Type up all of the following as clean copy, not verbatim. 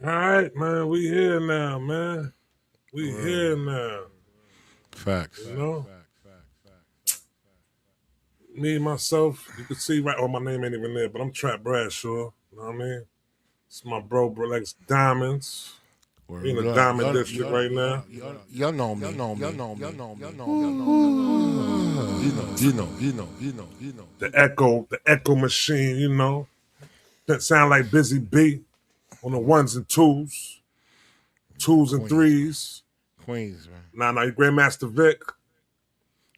All right, man. We here now, man. We here now. Facts. You know, me myself. You can see right. Oh, my name ain't even there, but I'm Trap Bradshaw. You know what I mean? It's my bro Lex Diamonds. We in the Word up. Diamond District right now. Y'all know me. You know. The Echo Machine. You know, that sound like Busy B on the ones and twos and Queens, man. threes. Queens, man. Nah, you Grandmaster Vic.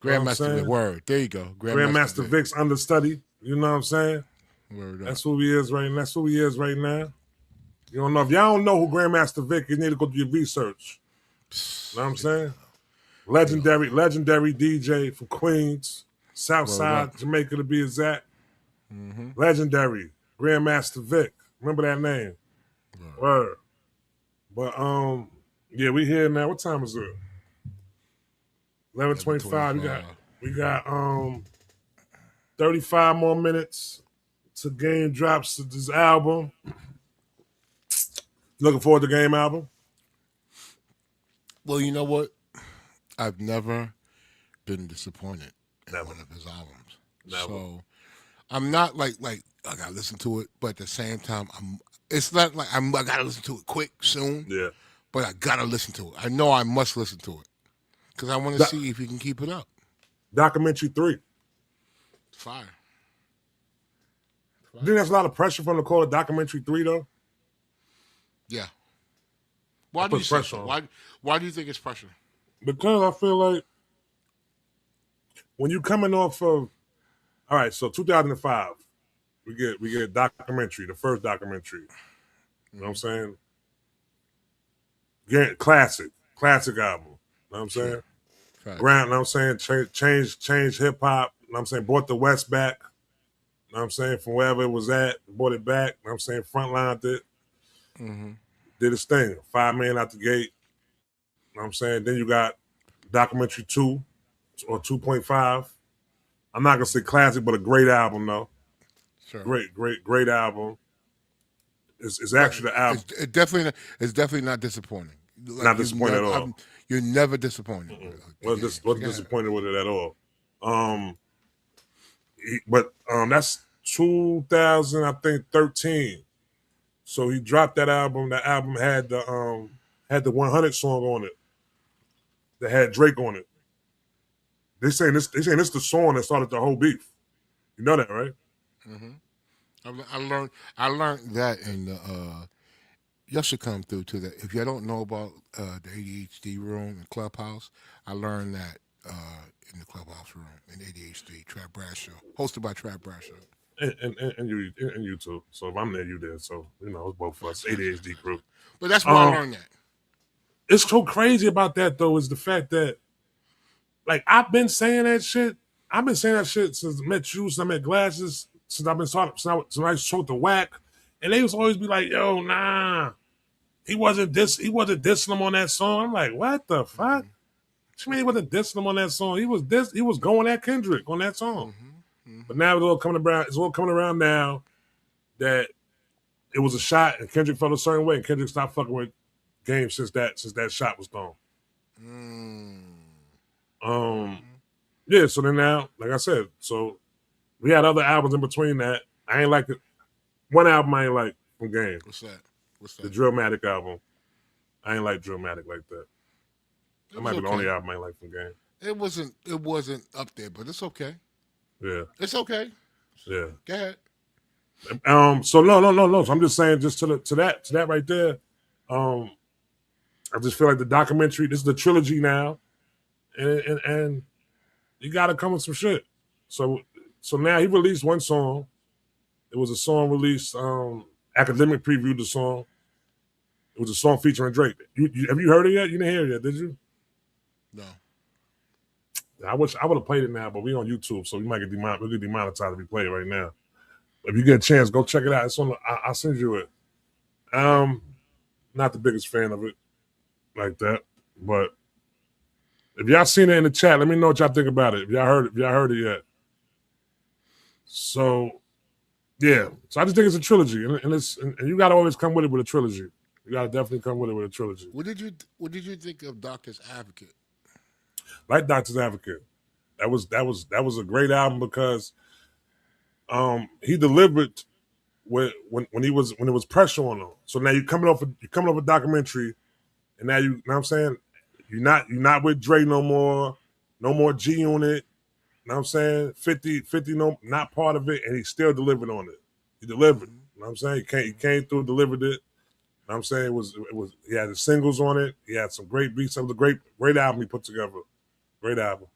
You know what I'm Grandmaster Vic. saying? Word. There you go. Grandmaster Grandmaster Vic. Vic's understudy. You know what I'm saying? Word up. That's who he is right now. That's who he is right now. You don't know. If y'all don't know who Grandmaster Vic, you need to go do your research. You know what I'm saying? Legendary DJ from Queens, Word up. Southside, Jamaica to be exact. Mm-hmm. Legendary Grandmaster Vic. Remember that name. Word. But yeah, we here now. What time is it? 11:25. We got 35 more minutes to Game drops this album. Looking forward to Game album. Well, you know what? I've never been disappointed in Never. one of his albums. Never. So I'm not like I gotta listen to it, but at the same time, it's not like I gotta listen to it quick, soon. Yeah. But I gotta listen to it. I know I must listen to it because I want to see if he can keep it up. Documentary 3. Fire. You think that's a lot of pressure for him to call it Documentary 3 though? Yeah. Why do put you say pressure so? on. Why do you think it's pressure? Because I feel like when you coming off of, all right, so 2005, we get a documentary, the first documentary. You know what I'm saying? Classic album. You know what I'm saying? Facts. Grant, you know what I'm saying? Change hip hop. You know what I'm saying? Brought the West back. You know what I'm saying? From wherever it was at, brought it back. You know what I'm saying? Frontlined it. Mm-hmm. Did his thing. 5 million out the gate. You know what I'm saying? Then you got documentary 2 or 2.5. I'm not gonna say classic, but a great album though. Sure. Great album. It's actually the album. It's definitely not disappointing. Like Not disappointed at all. You're never disappointed. Wasn't disappointed with it at all. But that's 2000, I think 13. So he dropped that album. That album had the 100 song on it. That had Drake on it. They saying this the song that started the whole beef. You know that, right? Mm-hmm. I learned that in the y'all should come through to that. If you don't know about the ADHD room and Clubhouse, I learned that in the Clubhouse room in ADHD. Trap Bradshaw, hosted by Trap Bradshaw. And you too. So if I'm there, you there. So you know it's both of us. ADHD crew. But that's where I learned that. It's so crazy about that though is the fact that, like, I've been saying that shit. I've been saying that shit since I met you, since I met Glasses, since I've been talking, since I smoked the whack, and they used to always be like, "Yo, nah, he wasn't dissing him on that song." I'm like, what the fuck? What you mean he wasn't dissing him on that song? He was going at Kendrick on that song. But now it's all coming around now that it was a shot and Kendrick felt a certain way and Kendrick stopped fucking with Game since that shot was thrown. Yeah, so then now, like I said, so we had other albums in between that. I ain't like it. One album I ain't like from Game. What's that? The Drillmatic album. I ain't like Drillmatic like that. That might be the only album I ain't like from Game. It wasn't up there, but it's okay. Yeah. It's okay. Yeah. Go ahead. So no. So I'm just saying, just to that right there. I just feel like the documentary. This is the trilogy now, and you got to come with some shit. So now he released one song. It was a song released. Akademiks previewed the song. It was a song featuring Drake. Have you heard it yet? You didn't hear it yet, did you? No. I wish I would have played it now, but we on YouTube, so we might get demonetized if we play it right now. If you get a chance, go check it out. It's on. I'll send you it. Not the biggest fan of it, like that, but if y'all seen it in the chat, let me know what y'all think about it. If y'all heard it yet. So, yeah. So I just think it's a trilogy, and you got to always come with it with a trilogy. You gotta definitely come with it with a trilogy. What did you think of Doctor's Advocate? Like Doctor's Advocate. That was a great album because he delivered when it was pressure on him. So now you're coming off a documentary, and now you know what I'm saying, you're not with Dre no more, no more G Unit. You know what I'm saying? 50 no, not part of it, and he still delivered on it. He delivered. Mm-hmm. You know what I'm saying? He came through, delivered it. You know what I'm saying? It was he had the singles on it. He had some great beats. It was a great album he put together. Great album.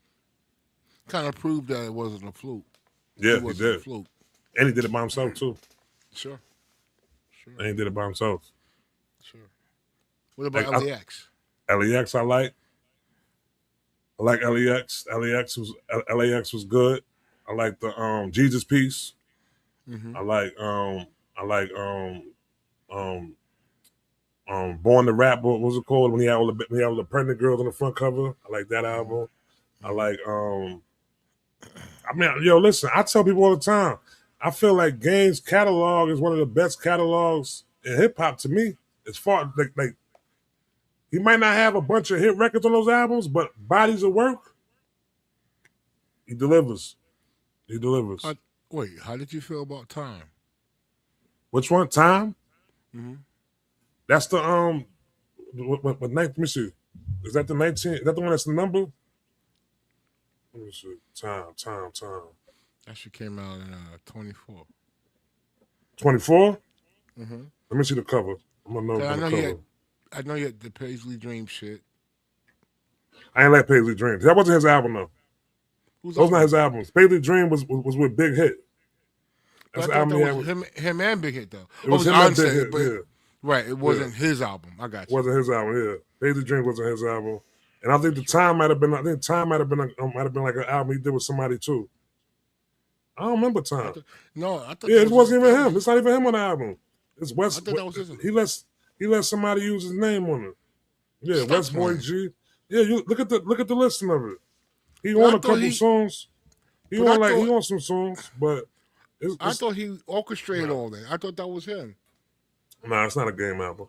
Kind of proved that it wasn't a fluke. He Yeah, he wasn't a did. fluke. And he did it by himself too. Sure, sure, And he did it by himself. sure. What about Like LAX? LEX I like LEX. LAX was good. I like the Jesus piece. Mm-hmm. I like um Born to Rap. What was it called when he had all the pregnant girls on the front cover? I like that album. I Mm-hmm. like I mean, yo, listen, I tell people all the time, I feel like Game's catalog is one of the best catalogs in hip hop to me. As far like he might not have a bunch of hit records on those albums, but bodies of work, he delivers. He delivers. How, wait, how did you feel about Time? Which one? Time? Mm-hmm. That's the what let me see. Is that the 19? Is that the one that's the number? Let me see. Time. That shit came out in 24. 24? Mm-hmm. Let me see the cover. I'm gonna know I from the know he had, cover. I know he had the Paisley Dream shit. I ain't like Paisley Dream. That wasn't his album though. Whose Those not album his was that? albums. Paisley Dream was with Big Hit. But That's I the thought album that he was had. him and Big Hit though. It Oh, it was was him and Big Onset, Hit. but Yeah, right, it yeah. wasn't his album. I got you. Wasn't his album. Yeah, Paisley Dream wasn't his album. And I think the time might have been. I think time might have been like an album he did with somebody too. I don't remember I time. thought, no, I thought Yeah, that it was his. wasn't even That him. was. It's not even him on the album. It's I West. thought that was his. He let somebody use his name on it. Yeah, Stop West Boy playing. G. Yeah, you look at the listing of it. He But I on a thought couple he. songs. He But I on like thought. he on some songs, but I it's thought he orchestrated nah, all that. I thought that was him. nah, it's not a game album.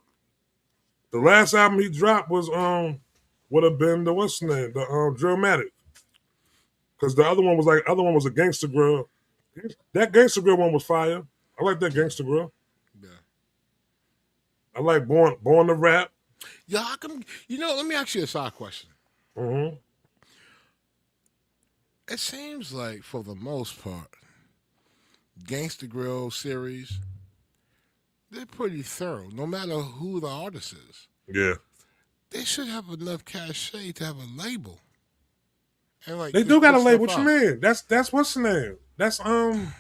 The last album he dropped was would have been the what's the name? The Drillmatic. Because the other one was a Gangster Grill. That Gangster Grill one was fire. I like that Yeah, Gangster Grill. yeah. I like Born to Rap. Yeah, how come? Let me ask you a side question. Mm-hmm. It seems like, for the most part, Gangsta Grill series, they're pretty thorough, no matter who the artist is. Yeah. They should have enough cachet to have a label and like They do just got put a label. stuff What you out. mean? That's what's the name? That's Drum.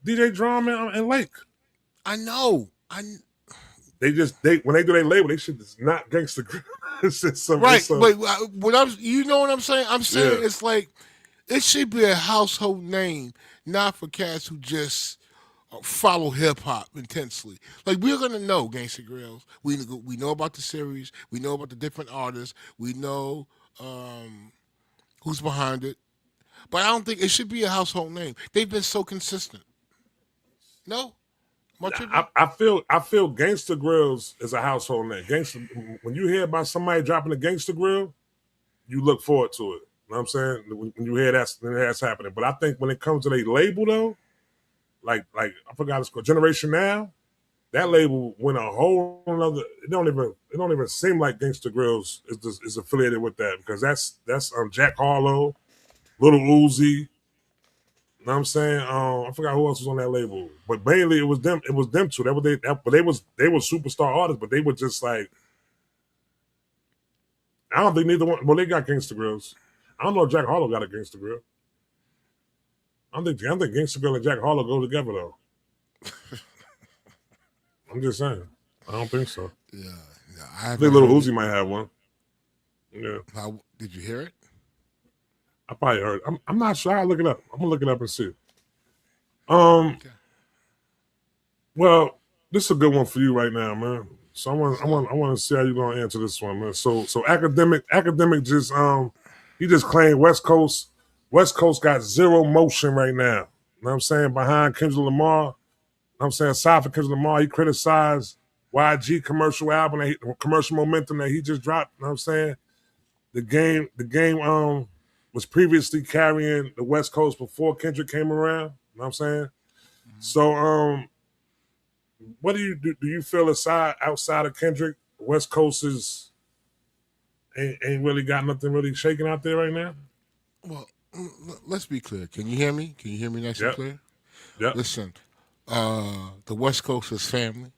DJ Drum and Lake. I know. They when they do their label, they shit is not gangster. It's just some it's Right, some but what I'm, you know what I'm saying? I'm saying yeah. it's like it should be a household name, not for cats who just follow hip hop intensely. Like, we're gonna know Gangsta Grills. We know about the series. We know about the different artists. We know who's behind it. But I don't think it should be a household name. They've been so consistent. No, am I tripping? I feel Gangster Grills is a household name. Gangster when you hear about somebody dropping a Gangster Grill, you look forward to it. You know what I'm saying? When you hear that's happening. But I think when it comes to their label though, like I forgot it's called Generation Now. That label went a whole another. It don't even seem like Gangsta Grills is affiliated with that because that's Jack Harlow, Little Uzi. You know what I'm saying? I forgot who else was on that label, but mainly it was them. It was them two. But they were superstar artists, but they were just like I don't think neither one. Well, they got Gangsta Grills. I don't know if Jack Harlow got a Gangsta Grill. I don't think Gangsta Grill and Jack Harlow go together though. I'm just saying. I don't think so. Yeah, yeah. I I think haven't Little heard it. Uzi might have one. Yeah. How did you hear it? I probably heard. I'm not sure. I'll look it up. I'm gonna look it up and see. Um. Okay. Well, this is a good one for you right now, man. So I want. What's I up? want. I want to see how you're gonna answer this one, man. So academic just he just claimed West Coast. West Coast got zero motion right now. You know what I'm saying? Behind Kendrick Lamar. You know what I'm saying aside from Kendrick Lamar, he criticized YG commercial album, commercial momentum that he just dropped. You know what I'm saying? The game was previously carrying the West Coast before Kendrick came around. You know what I'm saying? So what do you feel aside outside of Kendrick, West Coast is ain't really got nothing really shaking out there right now? Well, let's be clear. Can you hear me? Can you hear me nice and Yep. clear? Yep. Listen, the West Coast is family,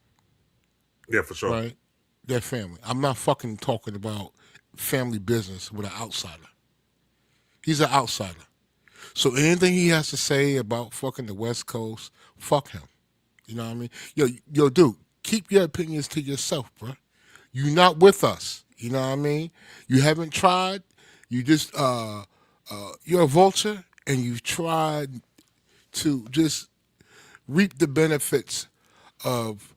Yeah, for sure. right? They're family. I'm not fucking talking about family business with an outsider. He's an outsider. So anything he has to say about fucking the West Coast, fuck him. You know what I mean? Yo, dude, keep your opinions to yourself, bro. You're not with us. You know what I mean? You haven't tried. You just you're a vulture, and you've tried to just reap the benefits of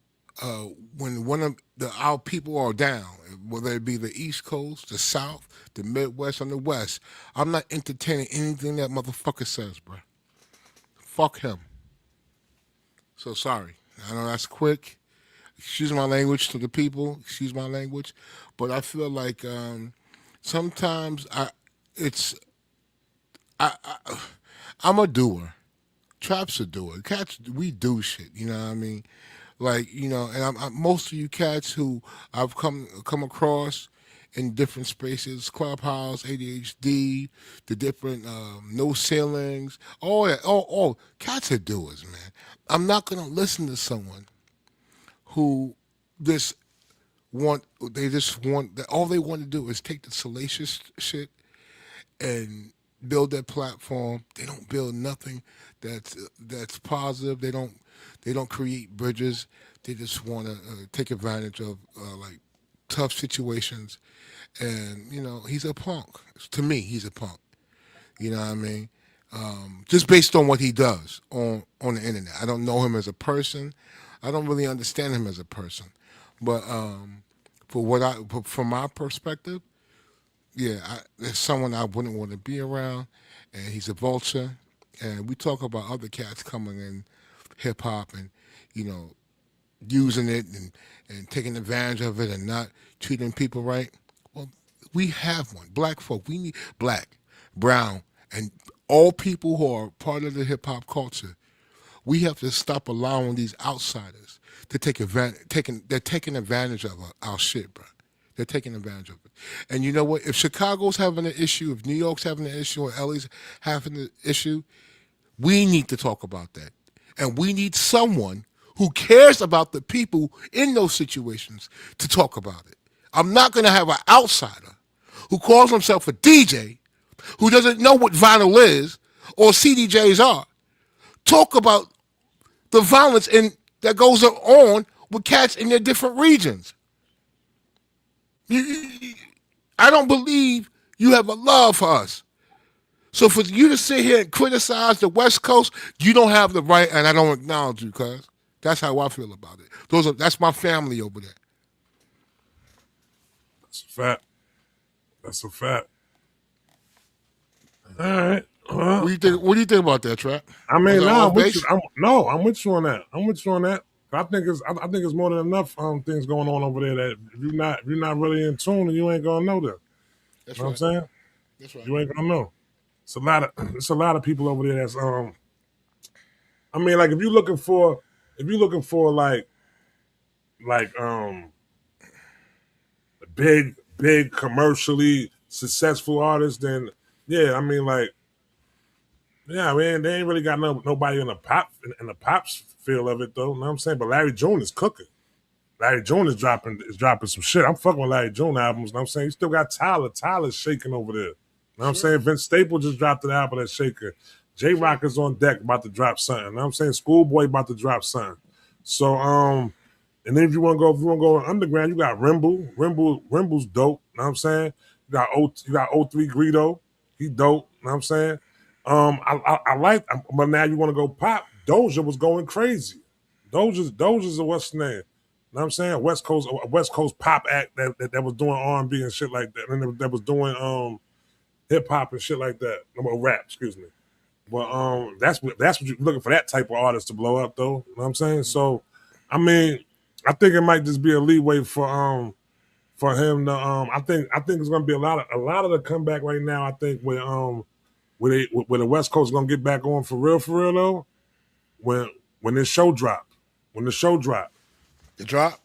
when one of our people are down, whether it be the East Coast, the South, the Midwest, and the West. I'm not entertaining anything that motherfucker says, bro. Fuck him. So sorry. I know that's quick. Excuse my language to the people. Excuse my language, but I feel like sometimes it's I'm a doer. Trap's a doer. Cats, we do shit. You know what I mean? Like and most of you cats who I've come across in different spaces, Clubhouse, ADHD, the different no ceilings, all that. Oh, cats are doers, man. I'm not gonna listen to someone who just want that all they want to do is take the salacious shit and build their platform. They don't build nothing that's positive. They don't create bridges. They just want to take advantage of like tough situations. And he's a punk. To me, he's a punk. You know what I mean? Just based on what he does on the internet. I don't know him as a person. I don't really understand him as a person. But from my perspective, yeah, there's someone I wouldn't want to be around, and he's a vulture. And we talk about other cats coming in hip hop and you know using it and taking advantage of it and not treating people right. Well, we have one. Black folk. We need black, brown, and all people who are part of the hip hop culture. We have to stop allowing these outsiders to take advantage. They're taking advantage of our shit, bro. They're taking advantage of it. And you know what? If Chicago's having an issue, if New York's having an issue, or LA's having an issue, we need to talk about that. And we need someone who cares about the people in those situations to talk about it. I'm not going to have an outsider who calls himself a DJ who doesn't know what vinyl is or CDJs are talk about the violence that goes on with cats in their different regions. I don't believe you have a love for us. So for you to sit here and criticize the West Coast, you don't have the right, and I don't acknowledge you, cuz. That's how I feel about it. That's my family over there. That's a fact. That's a fact. All right. Well, What do you think about that, Trap? I Was mean, I no, off I'm with you. base? I'm with you on that. I'm with you on that. I think it's more than enough things going on over there that if you're not really in tune, then you ain't gonna know that. You That's know what I'm right. saying? That's right. You ain't gonna know. It's a lot of people over there that's I mean, like if you're looking for like big commercially successful artists, then yeah, I mean like yeah, man, they ain't really got nobody in the pops feel of it though. You know what I'm saying? But Larry June is cooking. Larry June is dropping some shit. I'm fucking with Larry June albums. You know what I'm saying? You still got Tyler. Tyler's shaking over there. You know what I'm Sure. saying? Vince Staple just dropped an album that's shaking. J Sure. Rock is on deck about to drop something. You know what I'm saying? Schoolboy about to drop something. So and then if you wanna go underground, you got Rimble. Rimble's dope. You know what I'm saying? You got O3 Greedo. He dope. You know what I'm saying? I like, but now you want to go pop. Doja was going crazy. Doja's a what's the name? You know what I'm saying? West Coast pop act that was doing R&B and shit like that, and that was doing hip hop and shit like that. Well, rap, excuse me. Well, that's what you're looking for, that type of artist to blow up, though. You know what I'm saying? So, I mean, I think it might just be a leeway for him to I think it's gonna be a lot of the comeback right now. I think where the West Coast is gonna get back on for real though when when this show drop when the show drop The drop.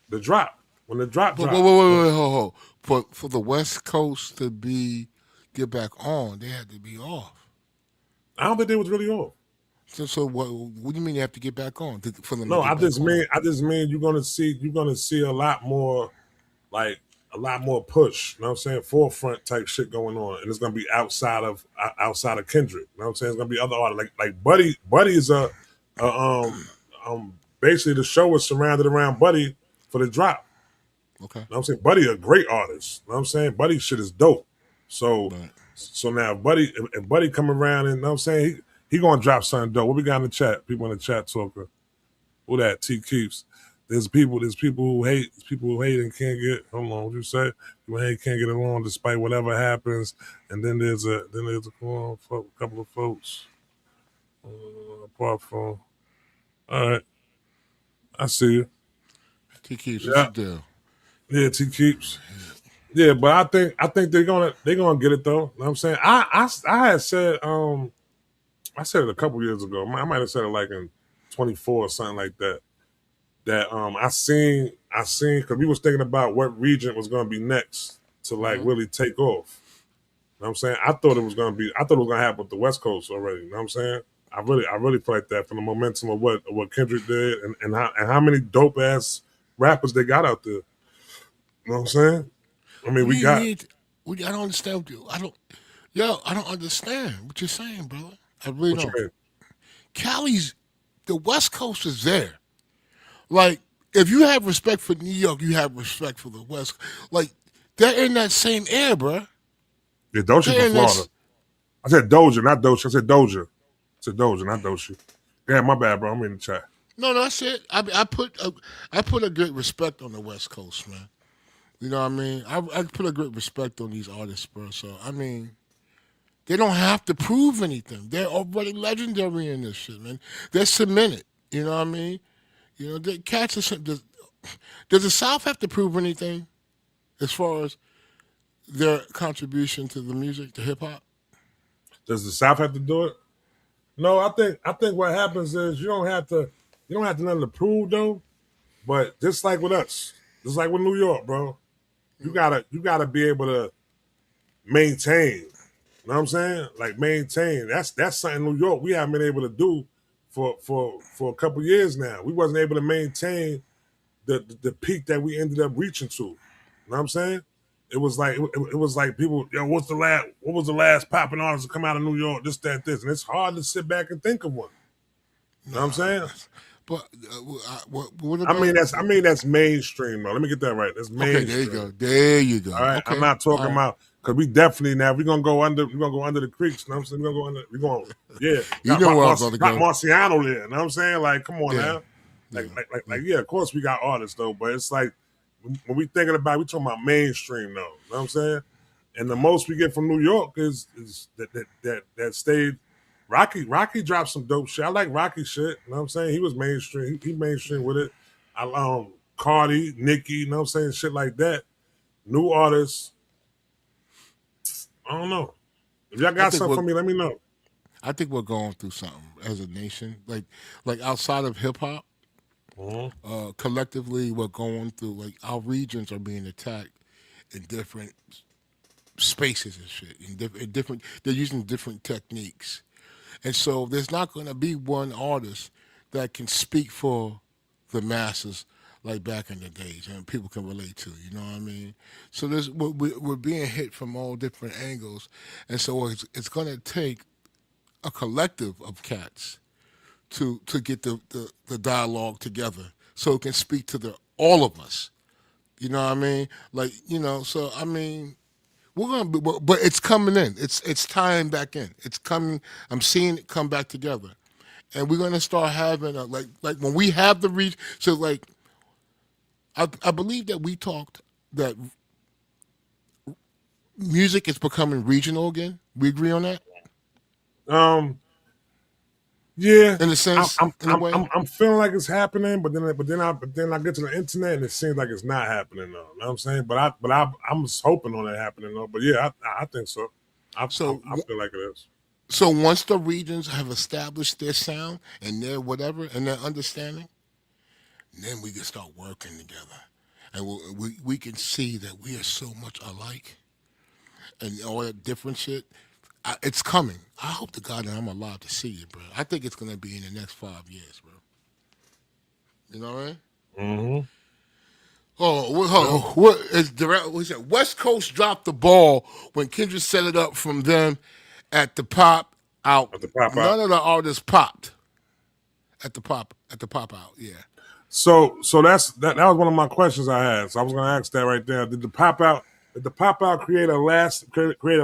the drop when the drop But wait, drop. wait, wait, wait, hold, hold. For the West Coast to be get back on, they had to be off. I don't think they was really off. So what do you mean they have to get back on for them to No, get back on? I just mean you're gonna see a lot more like a lot more push. You know what I'm saying? Forefront type shit going on, and it's gonna be outside of Kendrick. You know what I'm saying? It's gonna be other artists like Buddy. Buddy is a basically the show is surrounded around Buddy for the drop. Okay, You know what I'm saying? Buddy a great artist. You know what I'm saying? Buddy shit is dope. So right. so now Buddy if Buddy come around and you know what I'm saying he gonna drop something dope. What we got in the chat? People in the chat talking. Who that? T keeps. There's people who hate. There's people who hate and can't get. Hold on, what you say? People hate can't get along despite whatever happens. And then there's a couple of folks apart from. All right, I see you. T keeps. What's Yeah, the deal? yeah. T keeps. Yeah, but I think they're gonna get it though. You know what I'm saying I had said I said it a couple years ago. I might have said it like in 24 or something like that. That I seen because we was thinking about what region was going to be next to like Hmm. really take off. You know what I'm saying? I thought it was going to happen with the West Coast already. You know what I'm saying? I really feel like that from the momentum of what Kendrick did and how many dope ass rappers they got out there. You know what I'm saying? I mean, We we need, we got need. We, I don't understand. What you, I don't. Yo, I don't understand what you're saying, brother. I really what you don't. mean. Cali's the West Coast is there. Like, if you have respect for New York, you have respect for the West. Like, they're in that same air, bro. Yeah, Doja They're from in Florida. I said Doja, not Doja. I said Doja. I said Doja, not Doja. Yeah, my bad, bro. I'm in the chat. no, that's it. I put a great respect on the West Coast, man. You know what I mean? I put a great respect on these artists, bro. So I mean, they don't have to prove anything. They're already legendary in this shit, man. They're cemented. You know what I mean? You know, the cats are. Does the South have to prove anything as far as their contribution to the music, to hip hop? Does the South have to do it? No, I think what happens is you don't have to nothing to prove though. But just like with us, just like with New York, bro, you gotta be able to maintain. You know what I'm saying? Like maintain. That's something New York we haven't been able to do for a couple years now. We wasn't able to maintain the peak that we ended up reaching to. You know what I'm saying? It was like people, yo, what was the last popping artist to come out of New York? This, that, this. And it's hard to sit back and think of one. You know what I'm Nah, saying? but what about? I mean that's mainstream though. Let me get that right. That's Okay, there you go. mainstream. There you go. All right. I'm Okay, not all talking right. about because we're gonna go under the creeks. You know what I'm saying? We're going yeah. You know where I'm about to Got go. Marciano there. You know what I'm saying? Like, come on Yeah, now. yeah, yeah. Yeah, of course we got artists though, but it's like when we talking about mainstream though. You know what I'm saying? And the most we get from New York is that stayed Rocky dropped some dope shit. I like Rocky shit. You know what I'm saying? He was mainstream. He mainstream with it. I Cardi, Nicki, you know what I'm saying? Shit like that. New artists. I don't know. If y'all I got think something we're for me, let me know. I think we're going through something as a nation. Like outside of hip hop, Mhm. collectively we're going through like our regions are being attacked in different spaces and shit. In different, they're using different techniques, and so there's not going to be one artist that can speak for the masses like back in the days and people can relate to. You know what I mean? So we're being hit from all different angles, and so it's going to take a collective of cats to get the dialogue together so it can speak to the all of us. You know what I mean? Like, so I mean, we're gonna be, but it's coming in. It's tying back in. It's coming. I'm seeing it come back together, and we're gonna start having like when we have the reach. So like, I believe that we talked that music is becoming regional again. We agree on that. Um, Yeah, in a sense, in a way. I'm feeling like it's happening, but then I get to the internet and it seems like it's not happening though. You know what I'm saying? I'm just hoping on it happening though. But yeah, I think so. So I feel like it is. so once the regions have established their sound and their whatever and their understanding, then we can start working together, and we can see that we are so much alike and all that different shit. It's coming. I hope to God that I'm alive to see it, bro. I think it's gonna be in the next 5 years, bro. You know what I mean? Mm-hmm. Yep. What is direct? What's that? West Coast dropped the ball when Kendrick set it up from them at the pop out. At the pop out. None of the artists popped at the pop out. Yeah, So that was one of my questions I had. So I was going to ask that right there. Did the pop out create a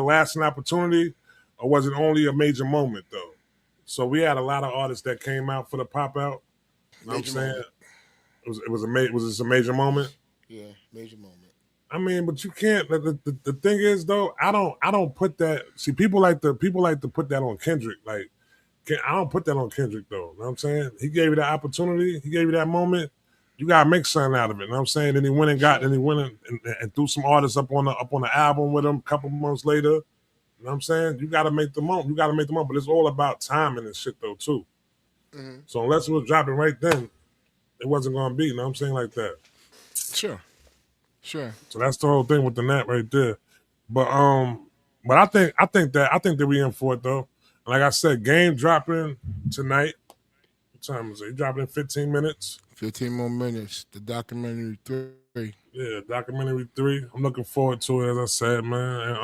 lasting opportunity, or was it only a major moment though? So we had a lot of artists that came out for the pop out. You know what I'm major saying? moment. Was this a major moment? Yeah, major moment. I mean, but you can't. The thing is though, I don't put that. See, people like to put that on Kendrick. Like I don't put that on Kendrick though. You know what I'm saying? He gave you that opportunity. He gave you that moment. You gotta make something out of it. You know what I'm saying? Then Sure. he went and threw some artists up on the album with him a couple months later. You know what I'm saying? You gotta make the moment. You gotta make the moment. But it's all about timing and shit though too. Hmm. So unless it was dropping right then, it wasn't gonna be. You know what I'm saying? Like that. Sure. Sure. So that's the whole thing with the net right there. But I think that we in for it though. Like I said, game dropping tonight. What time is it? He dropping in 15 minutes. 15 more minutes. The documentary 3. Yeah, documentary 3. I'm looking forward to it, as I said, man. And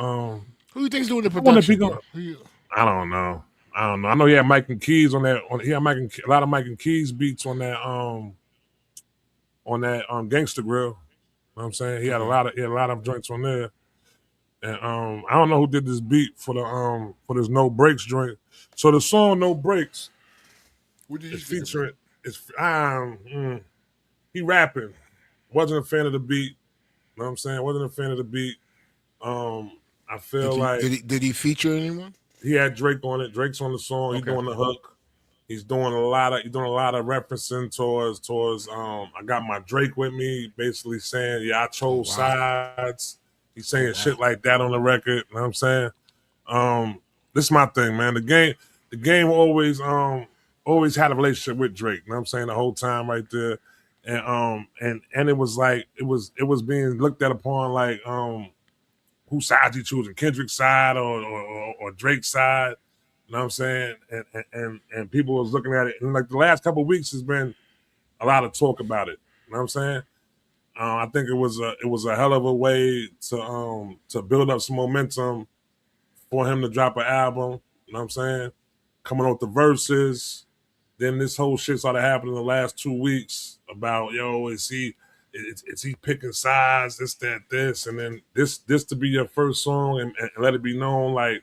Who do you think's doing the I wonder if he production, gonna. bro? Who you? I don't know. I don't know. I know he had Mike and Keys on that. He had a lot of Mike and Keys beats on that Gangster Grill. You know what I'm saying? Okay. He had a lot of joints on there. And I don't know who did this beat for this No Breaks joint. So the song No Breaks What did you is think of it? featuring is he rapping. Wasn't a fan of the beat. You know what I'm saying? Wasn't a fan of the beat. I feel like Did he feature anyone? he had Drake on it. Drake's on the song. He Okay. doing the hook. He's doing a lot of referencing towards I got my Drake with me, basically saying, yeah, I Oh chose wow. sides. He's saying Oh shit wow. like that on the record. You know what I'm saying? This is my thing, man. The game always had a relationship with Drake. You know what I'm saying? The whole time right there. And it was like it was being looked at upon like whose side you choosing, Kendrick's side or Drake's side. You know what I'm saying? And people was looking at it, and like the last couple of weeks has been a lot of talk about it. You know what I'm saying? I think it was a hell of a way to build up some momentum for him to drop an album. You know what I'm saying? Coming off the verses, then this whole shit started happening the last 2 weeks about is he picking sides, this, that, this, and then this to be your first song and let it be known like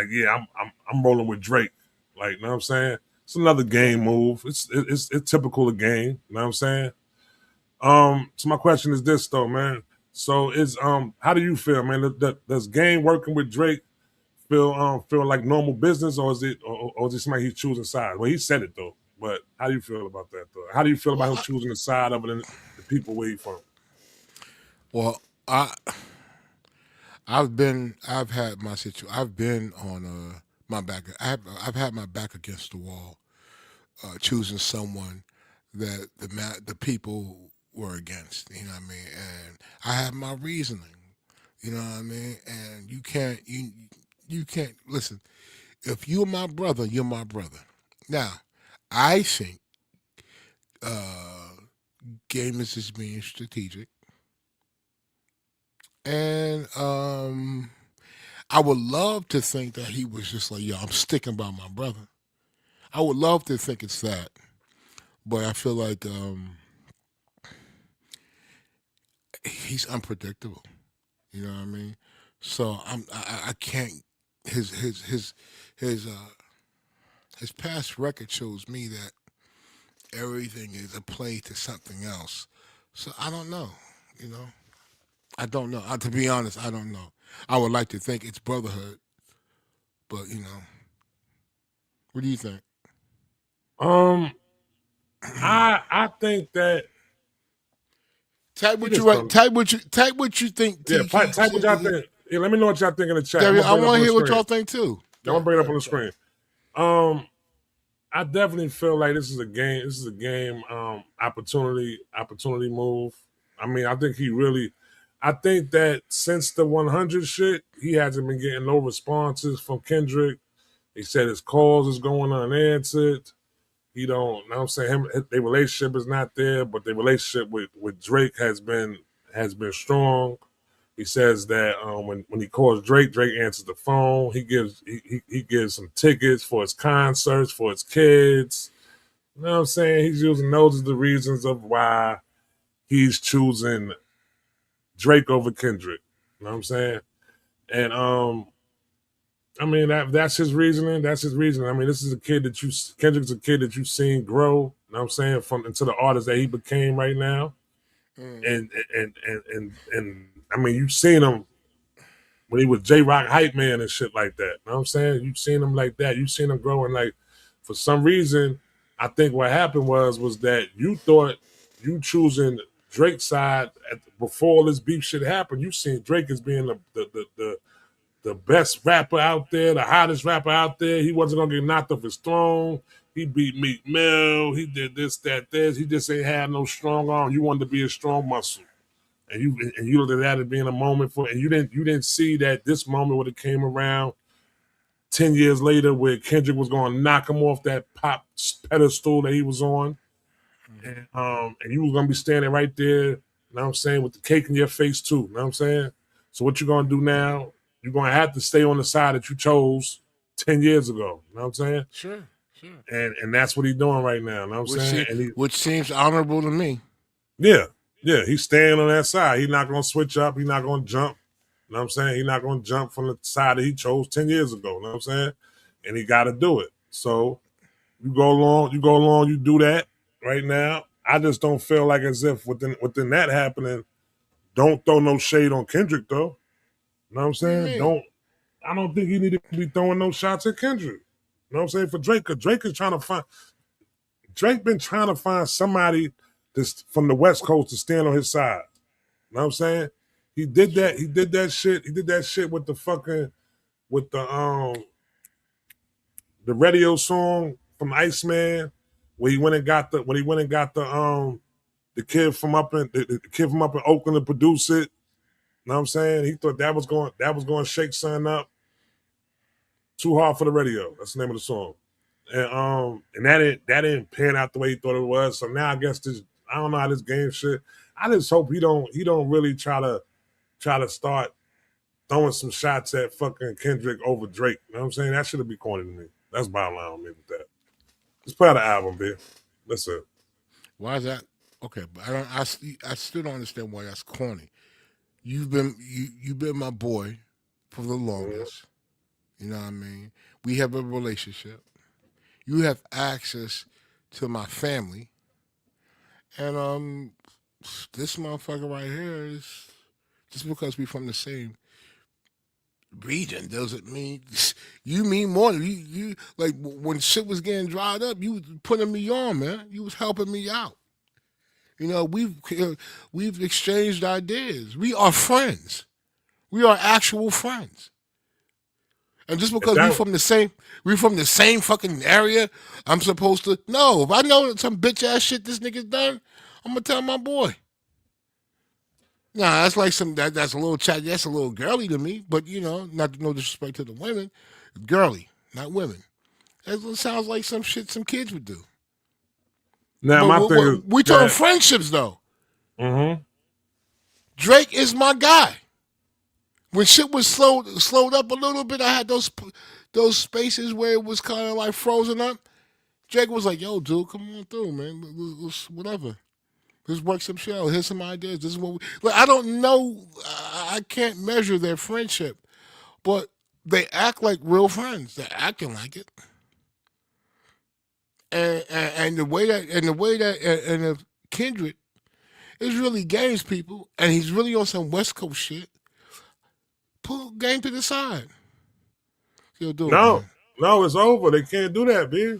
yeah, I'm rolling with Drake. Like, you know what I'm saying? It's another Okay. game move. It's typical of game, you know what I'm saying? So my question is this though, man. So is how do you feel, man? Does game working with Drake feel like normal business, or is it somebody he's choosing sides? Well, he said it though, but how do you feel about that though? How do you feel about Well, him choosing the side other than the people where he from? well, I I've had my I've been on my back. I've had my back against the wall, choosing someone that the people were against. You know what I mean? And I have my reasoning. You know what I mean? And you can't listen. If you're my brother, you're my brother. Now, I think uh, Game is just being strategic, and I would love to think that he was just like, yo, I'm sticking by my brother. I would love to think it's that, but I feel like he's unpredictable. You know what I mean? So I can't. His his his his uh his past record shows me that everything is a play to something else. So I don't know. You know, I don't know. To be honest, I don't know. I would like to think it's brotherhood, but what do you think? Um, I think that Type he what just you write. don't. Type what you think. Yeah, Tiki. type what y'all think. Yeah, let me know what y'all think in the chat. I'm Gary, gonna I bring it up want on to the hear what screen. y'all think too. I'm gonna Good, bring it up on good, the good. screen. Um, I definitely feel like this is a game. This is a game opportunity move. I mean, I think he really. I think that since the 100 shit, he hasn't been getting no responses from Kendrick. He said his calls is going unanswered. He don't. You know what I'm saying their relationship is not there, but their relationship with Drake has been strong. He says that when he calls Drake, Drake answers the phone. He gives some tickets for his concerts for his kids. You know what I'm saying? He's using those as the reasons of why he's choosing Drake over Kendrick. You know what I'm saying? And I mean that's his reasoning. That's his reasoning. I mean, this is a kid that Kendrick's a kid that you've seen grow. You know what I'm saying? From into the artist that he became right now. Mm, And I mean, you've seen him when he was J Rock hype man and shit like that. You know what I'm saying? You've seen him like that. You've seen him growing like for some reason, I think what happened was that you thought you choosing Drake's side before all this beef shit happened. You seen Drake as being the best rapper out there, the hottest rapper out there. He wasn't gonna get knocked off his throne. He beat Meek Mill. He did this, that, this. He just ain't had no strong arm. You wanted to be a strong muscle, and you looked at that as being a moment for, and you didn't see that this moment when it came around 10 years later, where Kendrick was going to knock him off that pop pedestal that he was on, and you was going to be standing right there. You know what I'm saying, with the cake in your face too. You know what I'm saying. So what you gonna do now? You're gonna have to stay on the side that you chose 10 years ago. You know what I'm saying? sure, sure. And that's what he's doing right now. You know what I'm Which saying? seems And he which seems honorable to me. Yeah, yeah, he's staying on that side. He's not gonna switch up. He's not gonna jump. You know what I'm saying? He's not gonna jump from the side that he chose 10 years ago. You know what I'm saying? And he got to do it. So you do that right now. I just don't feel like as if within that happening, don't throw no shade on Kendrick though. You know what I'm What do you saying? mean? Don't I don't think he need to be throwing no shots at Kendrick. You know what I'm saying? For Drake, because Drake been trying to find somebody that's from the West Coast to stand on his side. You know what I'm saying? He did that. Sure. He did that shit. He did that shit with the radio song from Iceman, where he went and got the kid from up in the kid from up in Oakland to produce it. You know what I'm saying? He thought that was going to shake son up. Too hard for the radio. That's the name of the song. And that didn't pan out the way he thought it was. So now I guess this I don't know how this game shit. I just hope he don't really try to start throwing some shots at fucking Kendrick over Drake. You know what I'm saying? That should be corny to me. That's bottom line on me with that. Just play the album, B. That's it. Why is that? Okay, but I still don't understand why that's corny. You've been my boy for the Mhm. longest. You know what I mean? We have a relationship. You have access to my family, and this motherfucker right here is just because we from the same region doesn't mean you mean more. You like when shit was getting dried up, you was putting me on, man. You was helping me out. You know, we've exchanged ideas. We are friends. We are actual friends. And just If because that we from the same fucking area, I'm supposed to no. If I know some bitch ass shit this nigga's done, I'm gonna tell my boy. Nah, that's like that's a little chat. That's a little girly to me, but you know, not no disrespect to the women, girly, not women. That sounds like some shit some kids would do. Now But my thing is we talking that friendships though. mm-hmm. Drake is my guy. When shit was slowed up a little bit, I had those spaces where it was kind of like frozen up. Drake was like, "Yo, dude, come on through, man. Whatever. Let's work some shit out. Here's some ideas. This is what we like." I don't know. I can't measure their friendship, but they act like real friends. They're acting like it, and the way that if Kendrick is really games people, and he's really on some West Coast shit. Pull game to the side. He'll do it, No, man. no, it's over. They can't do that, B.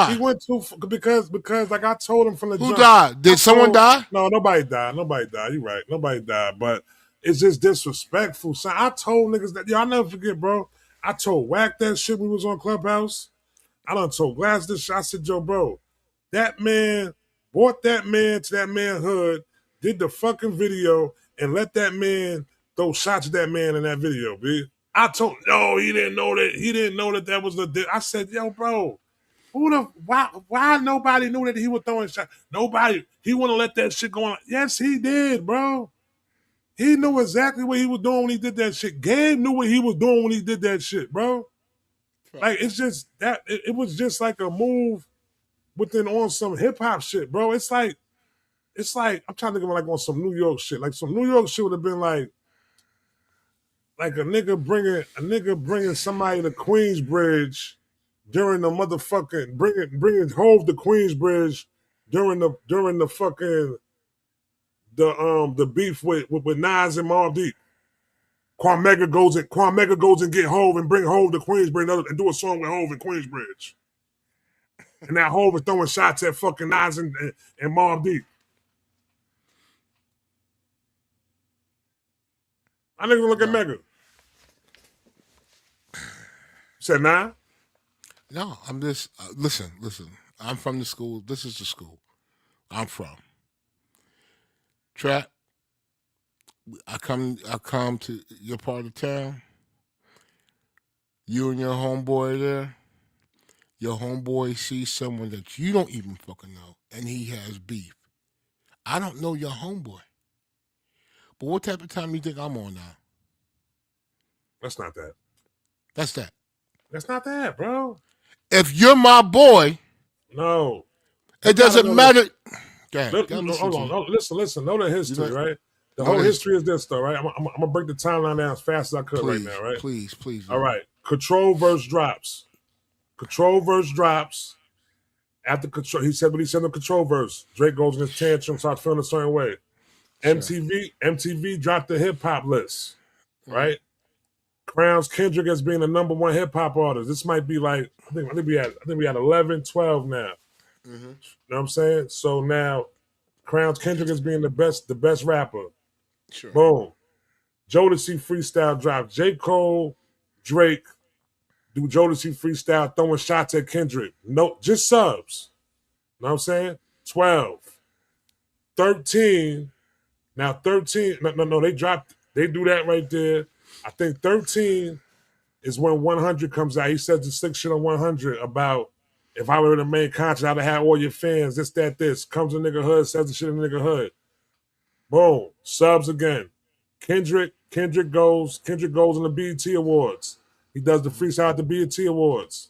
He Why? went too because like I told him from the Who jump. died? I Did someone told die? no, nobody died. Nobody died. You right. Nobody died. But it's just disrespectful. So I told niggas that I'll never forget, bro. I told Whack that shit when we was on Clubhouse. I done told Glass this shit. I said, yo, bro, that man brought that man to that man hood, did the fucking video, and let that man throw shots at that man in that video, B. I told no, he didn't know that. He didn't know that that was the. I said, yo, bro, who the why nobody knew that he was throwing shots? Nobody. He wouldn't let that shit go on. Yes, he did, bro. He knew exactly what he was doing when he did that shit. Gabe knew what he was doing when he did that shit, bro. Like it's just that it was just like a move within on some hip hop shit, bro. It's like I'm trying to think of like on some New York shit. Like some New York shit would have been like a nigga bringing somebody to Queensbridge during the motherfucking bringing Hove to Queensbridge during the fucking the beef with Nas and Mobb Deep. Kwamega goes and get Hove and bring Hove to Queensbridge and do a song with Hove in Queensbridge. And that Hove is throwing shots at fucking Nas and Mobb Deep. I niggas look at No, Mega. Said nah. no. I'm just listen, listen. I'm from the school. This is the school I'm from. Trap. I come to your part of town. You and your homeboy there. Your homeboy sees someone that you don't even fucking know, and he has beef. I don't know your homeboy, but what type of time you think I'm on now? That's not that. That's that. That's not that, bro. If you're my boy, No. You it gotta doesn't know the matter. Dad, gotta listen hold to on. you. Listen. Know the You history, know, right? The know whole the history history. is this, though, right? I'm gonna break the timeline down as fast as I could right now, Please, right? please, please All do. right. Control verse drops. Control verse drops. After control, he said what he said in the control verse. Drake goes in his tantrum, starts feeling a certain way. Sure. MTV dropped the hip hop list, Mm-hmm. right? Crowns Kendrick as being the number one hip hop artist. This might be like I think we had 11, 12 now. You Mm-hmm. know what I'm saying? So now crowns Kendrick as being the best rapper. Sure. Boom. Jodeci freestyle drop. J. Cole, Drake do Jodeci freestyle throwing shots at Kendrick. No, just subs. You know what I'm saying? 12. 13. Now 13. No, they do that right there. I think 13 is when 100 comes out. He says the slick shit on 100 about if I were the main contract, I'd have had all your fans, this, that, this. Comes a nigga hood, says the shit in the nigga hood. Boom. Subs again. Kendrick goes in the BET Awards. He does the freestyle at the BET Awards.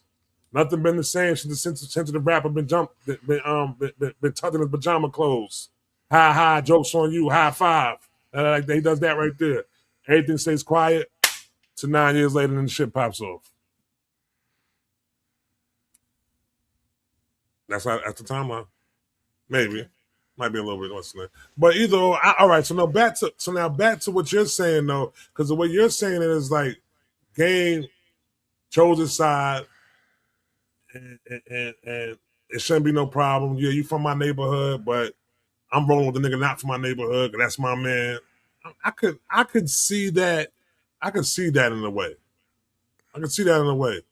Nothing been the same since the rapper been tucked in his pajama clothes. Hi hi, jokes on you, high five. Like he does that right there. Everything stays quiet to 9 years later, and then the shit pops off. That's the timeline. Maybe. Okay. Might be a little bit less than that. But either all right, so now back to what you're saying though, because the way you're saying it is like Game chose his side and it shouldn't be no problem. Yeah, you from my neighborhood, but I'm rolling with the nigga not from my neighborhood, 'cause that's my man. I could see that. I could see that in a way. I could see that in a way.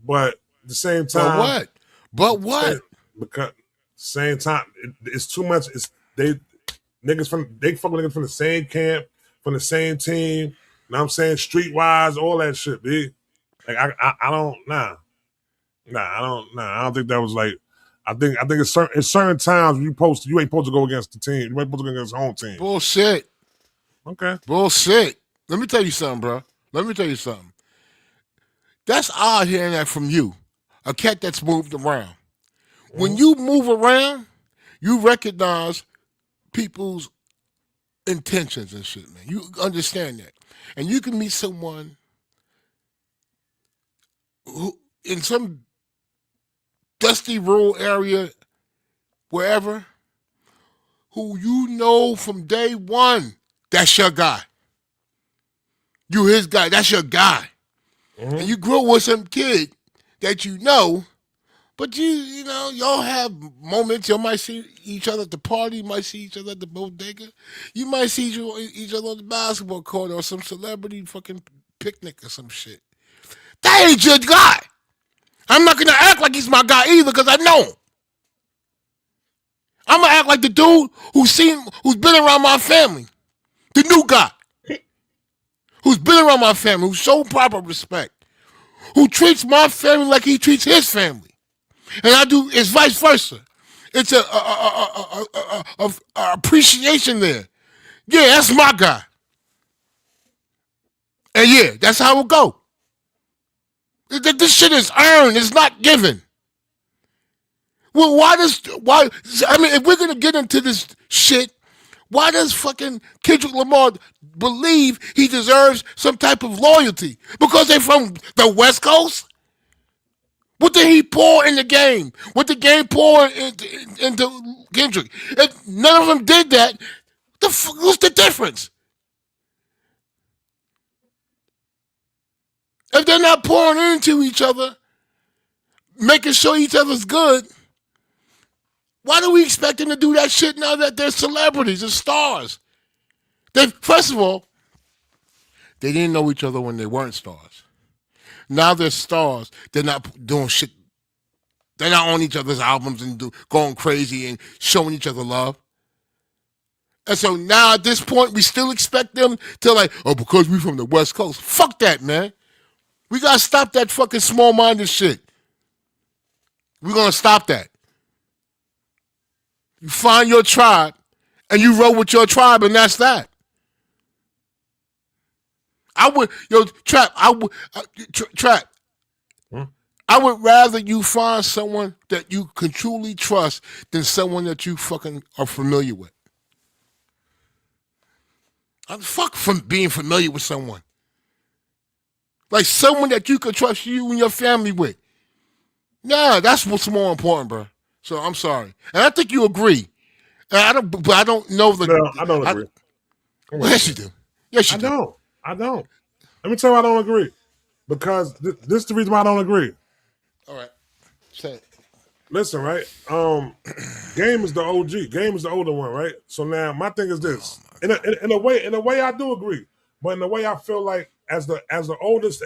But at the same But time, what? But same, what? because same time, it's too much. It's they fuck with niggas from the same camp, from the same team. You know what I'm saying? Streetwise, all that shit, B. Like I don't I don't think that was like I think it's certain times you ain't supposed to go against the team. You ain't supposed to go against the home team. Bullshit. Okay. Bullshit. Let me tell you something, bro. Let me tell you something. That's odd hearing that from you, a cat that's moved around. When Mm-hmm. you move around, you recognize people's intentions and shit, man. You understand that. And you can meet someone who in some dusty rural area, wherever, who you know from day one, that's your guy. You his guy, that's your guy. And Mm-hmm. you grow with some kid that you know But y'all have moments. You might see each other at the party. You might see each other at the bodega. You might see each other on the basketball court or some celebrity fucking picnic or some shit. That ain't your guy. I'm not gonna act like he's my guy either because I know him. I'm gonna act like the dude who's been around my family, the new guy who's been around my family, who showed proper respect, who treats my family like he treats his family, and I do. It's vice versa. It's a appreciation there. Yeah, that's my guy, and yeah, that's how it go. This shit is earned. It's not given. Well, why? I mean, if we're gonna get into this shit, why does fucking Kendrick Lamar believe he deserves some type of loyalty? Because they're from the West Coast? What did he pour in the game? What did the game pour into Kendrick? If none of them did that, what's the difference? If they're not pouring into each other, making sure each other's good, why do we expect them to do that shit now that they're celebrities and stars? First of all, they didn't know each other when they weren't stars. Now they're stars. They're not doing shit. They're not on each other's albums and going crazy and showing each other love. And so now at this point, we still expect them to because we from the West Coast. Fuck that, man. We gotta stop that fucking small-minded shit. We're gonna stop that. You find your tribe and you roll with your tribe, and that's that. I would, Trap. Trap. Hmm? I would rather you find someone that you can truly trust than someone that you fucking are familiar with. Fuck from being familiar with someone. Like someone that you can trust you and your family with. Nah, that's what's more important, bro. So I'm sorry, and I think you agree. And I don't know the. No, I don't agree. Well, yes, you do. Yes, you I do. don't. I don't. Let me tell you why I don't agree. Because this is the reason why I don't agree. All right. Say it. Listen, right? Game is the OG. Game is the older one, right? So now my thing is this. In a way, I do agree. But in a way, I feel like as the oldest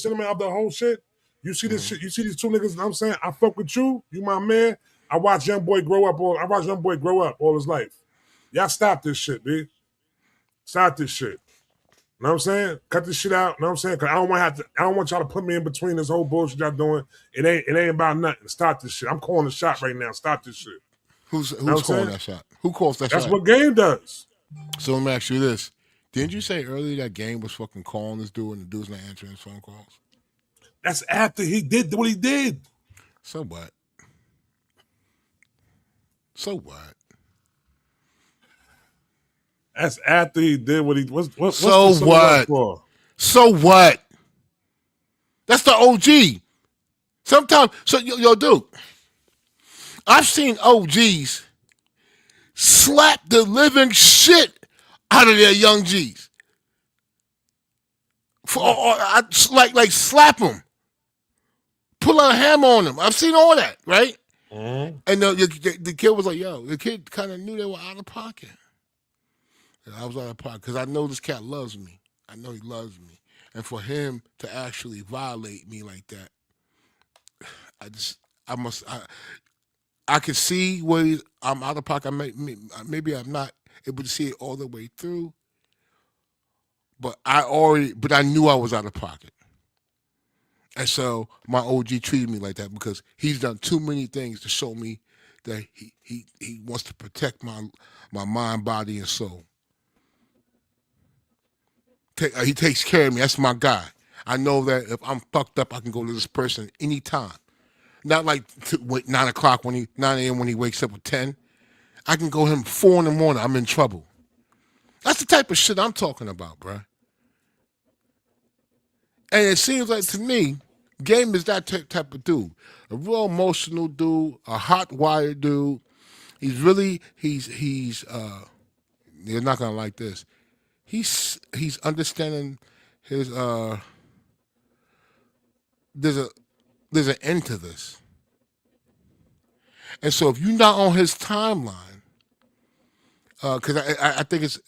cinnamon of the whole shit, you see this shit. You see these two niggas. You know what I'm saying, I fuck with you. You my man. I watch young boy grow up. All his life. Y'all stop this shit, B. Stop this shit. Know what I'm saying? Cut this shit out. Know what I'm saying? Cause I don't want y'all to put me in between this whole bullshit y'all doing. It ain't about nothing. Stop this shit. I'm calling the shot right now. Stop this shit. Who's Know what I'm calling saying? that shot? Who calls that That's shot? what game does. So let me ask you this. Didn't you say earlier that Game was fucking calling this dude and the dude's not answering his phone calls? That's after he did what he did. So what? So what? That's after he did what he what's So the sum it up what? for? So what? That's the OG. Sometimes, so dude, I've seen OGs slap the living shit out of their young G's. Like slap them, pull out a hammer on them. I've seen all that, right? Mm-hmm. And the kid was like, yo, the kid kind of knew they were out of pocket. And I was out of pocket because I know this cat loves me. I know he loves me. And for him to actually violate me like that, I could see where I'm out of pocket. Maybe I'm not able to see it all the way through, but I knew I was out of pocket. And so my OG treated me like that because he's done too many things to show me that he wants to protect my mind, body, and soul. He takes care of me. That's my guy. I know that if I'm fucked up, I can go to this person anytime. Not like 9 o'clock 9 a.m. when he wakes up at 10. I can go him 4 in the morning. I'm in trouble. That's the type of shit I'm talking about, bruh. And it seems like to me, Game is that type of dude. A real emotional dude, a hot wire dude. He's you're not gonna like this. He's understanding his there's an end to this. And so if you're not on his timeline, because I think it's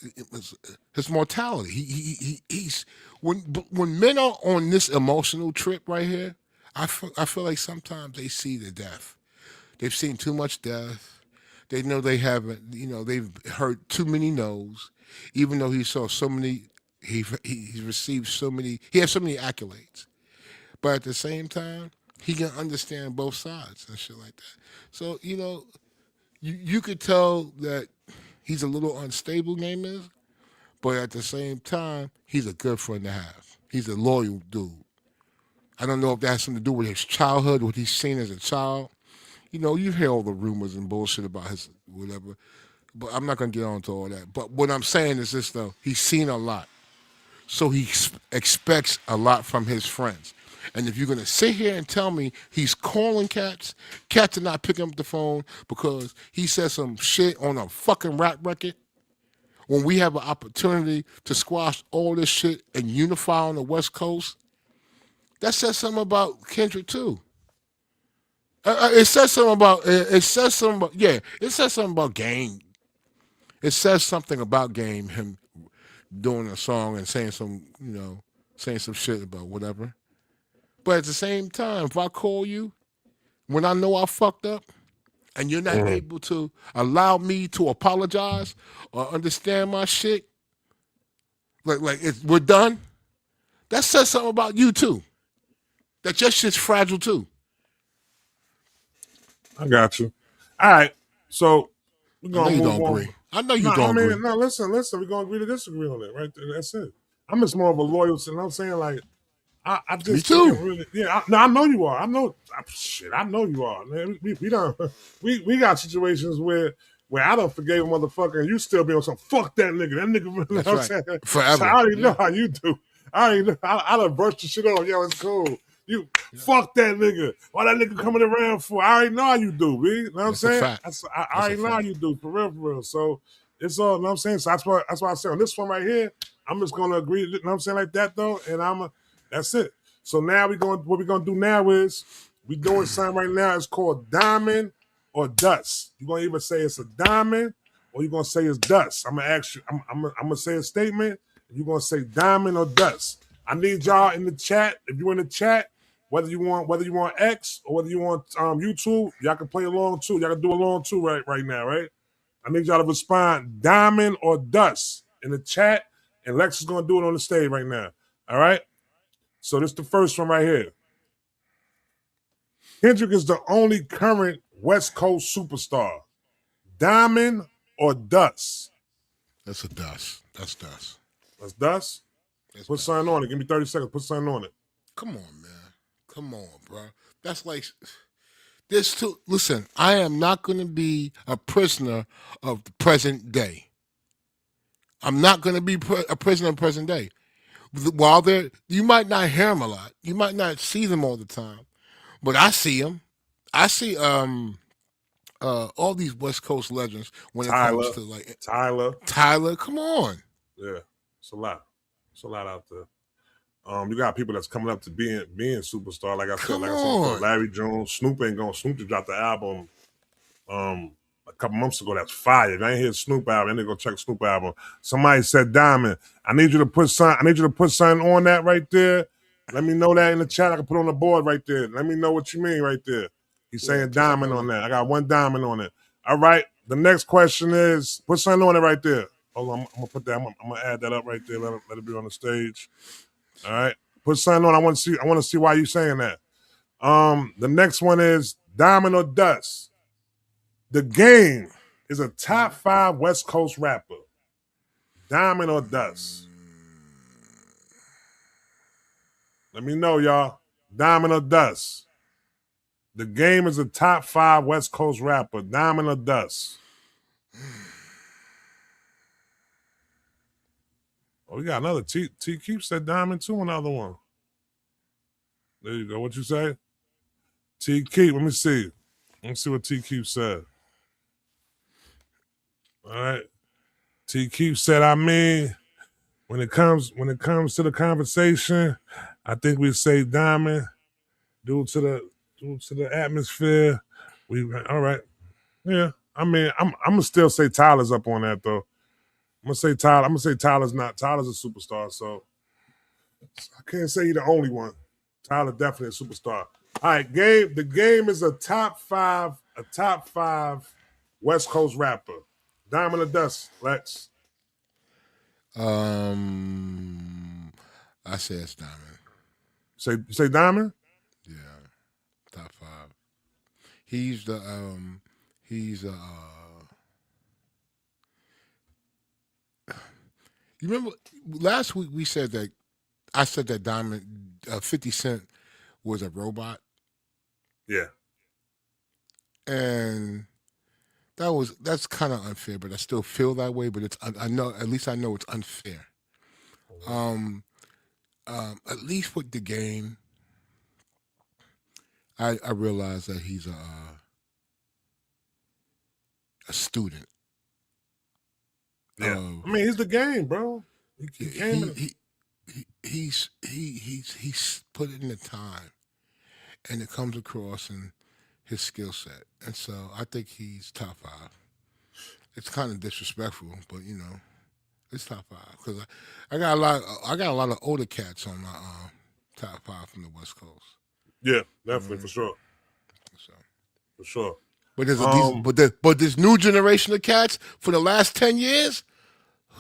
his mortality. He's when men are on this emotional trip right here. I feel like sometimes they see the death. They've seen too much death. They know they haven't. They've heard too many no's. Even though he saw so many, he received so many. He has so many accolades. But at the same time, he can understand both sides and shit like that. So you could tell that he's a little unstable, game is, but at the same time, he's a good friend to have. He's a loyal dude. I don't know if that has something to do with his childhood, what he's seen as a child. You hear all the rumors and bullshit about his whatever, but I'm not gonna get on to all that. But what I'm saying is this though: he's seen a lot, so he expects a lot from his friends. And if you're gonna sit here and tell me he's calling cats are not picking up the phone because he said some shit on a fucking rap record, when we have an opportunity to squash all this shit and unify on the West Coast, that says something about Kendrick too. It says something about. It says something about. Yeah, it says something about Game. It says something about Game. Him doing a song and saying saying some shit about whatever. But at the same time, if I call you when I know I fucked up and you're not Mhm. able to allow me to apologize or understand my shit, we're done. That says something about you too. That your shit's fragile too. I got you. All right. So we're I know gonna you move don't on. agree. I know No, you I don't agree. mean, no. Listen. We're gonna agree to disagree on it, right? That's it. I'm just more of a loyal. You know what I'm saying? Like, I Me just can't too. really. Yeah, no, I know you are. I know. Shit, I know you are. Man, we don't. We got situations where I don't forgave a motherfucker and you still be on some fuck that nigga. That nigga, you know what That's I'm right. saying? So I Forever. already know Yeah. how you do. I already know. I done brushed the shit off. Yo, it's cool. You fuck that nigga. Why that nigga coming around for? I already know how you do, B. You know what I'm That's a saying? fact. I That's a already know how fact. you do, for real. So it's all, you know what I'm saying? So that's why I say on this one right here, I'm just gonna agree, you know what I'm saying, like that though, and that's it. So now what we're gonna do now is we doing something right now. It's called diamond or dust. You're gonna either say it's a diamond or you're gonna say it's dust. I'm gonna ask you, I'm gonna say a statement, and you're gonna say diamond or dust. I need y'all in the chat. If you're in the chat, whether you want X or whether you want YouTube, y'all can play along too. Y'all can do along too right now, right? I need y'all to respond diamond or dust in the chat, and Lex is gonna do it on the stage right now. All right. So this is the first one right here. Kendrick is the only current West Coast superstar. Diamond or dust? That's a dust. That's dust. That's dust. That's Put something dust. on it. Give me 30 seconds. Put something on it. Come on, man. Come on, bro. That's like this too. Listen, I am not going to be a prisoner of the present day. I'm not going to be a prisoner of present day. While you might not hear them a lot. You might not see them all the time, but I see them. I see all these West Coast legends when it comes Tyler. to like Tyler. Tyler. Come on. Yeah. It's a lot. It's a lot out there. You got people that's coming up to being superstar. Come Like I said before, on. Larry Jones, Snoop ain't going. Snoop just dropped the album um a couple months ago. That's fire. If I ain't hear Snoop album, then they go check Snoop album. Somebody said Diamond. I need you to put something on that right there. Let me know that in the chat. I can put on the board right there. Let me know what you mean right there. He's Yeah, saying put something diamond on on it. that. I got one diamond on it. All right. The next question is put something on it right there. Hold on, I'm gonna put that. I'm gonna add that up right there. Let it be on the stage. All right. Put something on. I want to see why you saying that. The next one is diamond or dust. The Game is a top 5 West Coast rapper. Diamond or dust? Let me know, y'all. Diamond or dust? The Game is a top 5 West Coast rapper. Diamond or dust? Oh, we got another T Keep said diamond too. Another one. There you go. What you say? T Keep. Let me see. Let me see what T Keep said. All right. T Keep said, when it comes to the conversation, I think we say diamond due to the atmosphere. We all right. Yeah. I mean, I'm gonna still say Tyler's up on that though. I'm gonna say Tyler. I'm gonna say Tyler's not. Tyler's a superstar, so I can't say he's the only one. Tyler definitely a superstar. All right, game. The game is a top five West Coast rapper. Diamond or Dust, Lex. Um, I say it's Diamond. Say Diamond. Yeah, top five. He's the he's you remember last week we said that I said that Diamond 50 Cent was a robot, Yeah. and that's kind of unfair, but I still feel that way. But I know, at least I know it's unfair. Um, at least with the game, I realize that he's a student Yeah. of I mean, he's the game, bro. He came in. he's put in the time, and it comes across in his skill set, and so I think he's top five. It's kind of disrespectful, but it's top five because I got a lot of older cats on my top five from the West Coast. Yeah, definitely for sure, So, for sure. but there's a decent, but this new generation of cats for the last 10 years,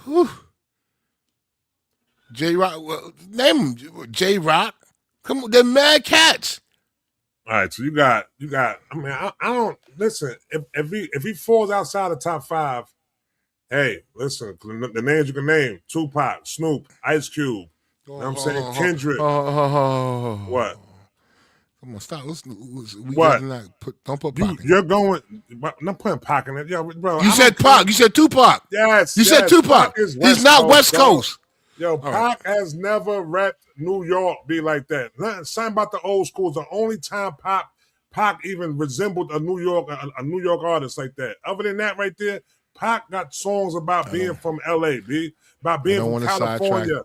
whew, J Rock, name them J Rock. Come on, they're mad cats. All right, so you got. I mean, I don't listen. If he falls outside the top five, hey, listen. The names you can name: Tupac, Snoop, Ice Cube. You know what I'm saying? Kendrick. What? Come on, stop. We What? gotta not don't put Pac in. You're going. I'm putting Pac in it, yo, bro. You said Pac. You said Tupac. Yes. You said Tupac. He's not West Coast. Yo, Pac has never repped New York be like that. Something about the old school is the only time Pac even resembled a New York artist like that. Other than that, right there, Pac got songs about being from LA, about being from California.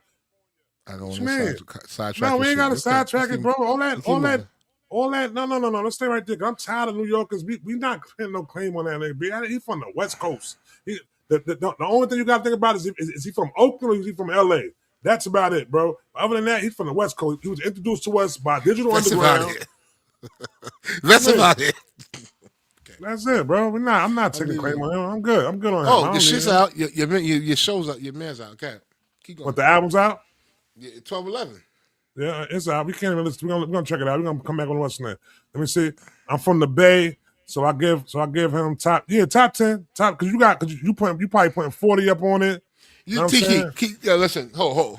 I don't want to sidetrack. No, we ain't got to sidetrack it, bro. All that. No. Let's stay right there. I'm tired of New Yorkers. We not putting no claim on that nigga. He from the West Coast. The only thing you got to think about is he from Oakland or is he from LA? That's about it, bro. Other than that, he's from the West Coast. He was introduced to us by Digital Underground. That's about it. Okay. That's it, bro. I'm not taking claim on him. I'm good. I'm good on him. Oh, the shit's out. Your show's out. Your man's out. Okay, keep going. But the album's out. Yeah, 12-11. Yeah, it's out. We can't even listen. We're gonna check it out. We're gonna come back on what's name. Let me see. I'm from the Bay, so I give him top 10. Because you probably putting 40 up on it. You know what I'm saying? Listen, hold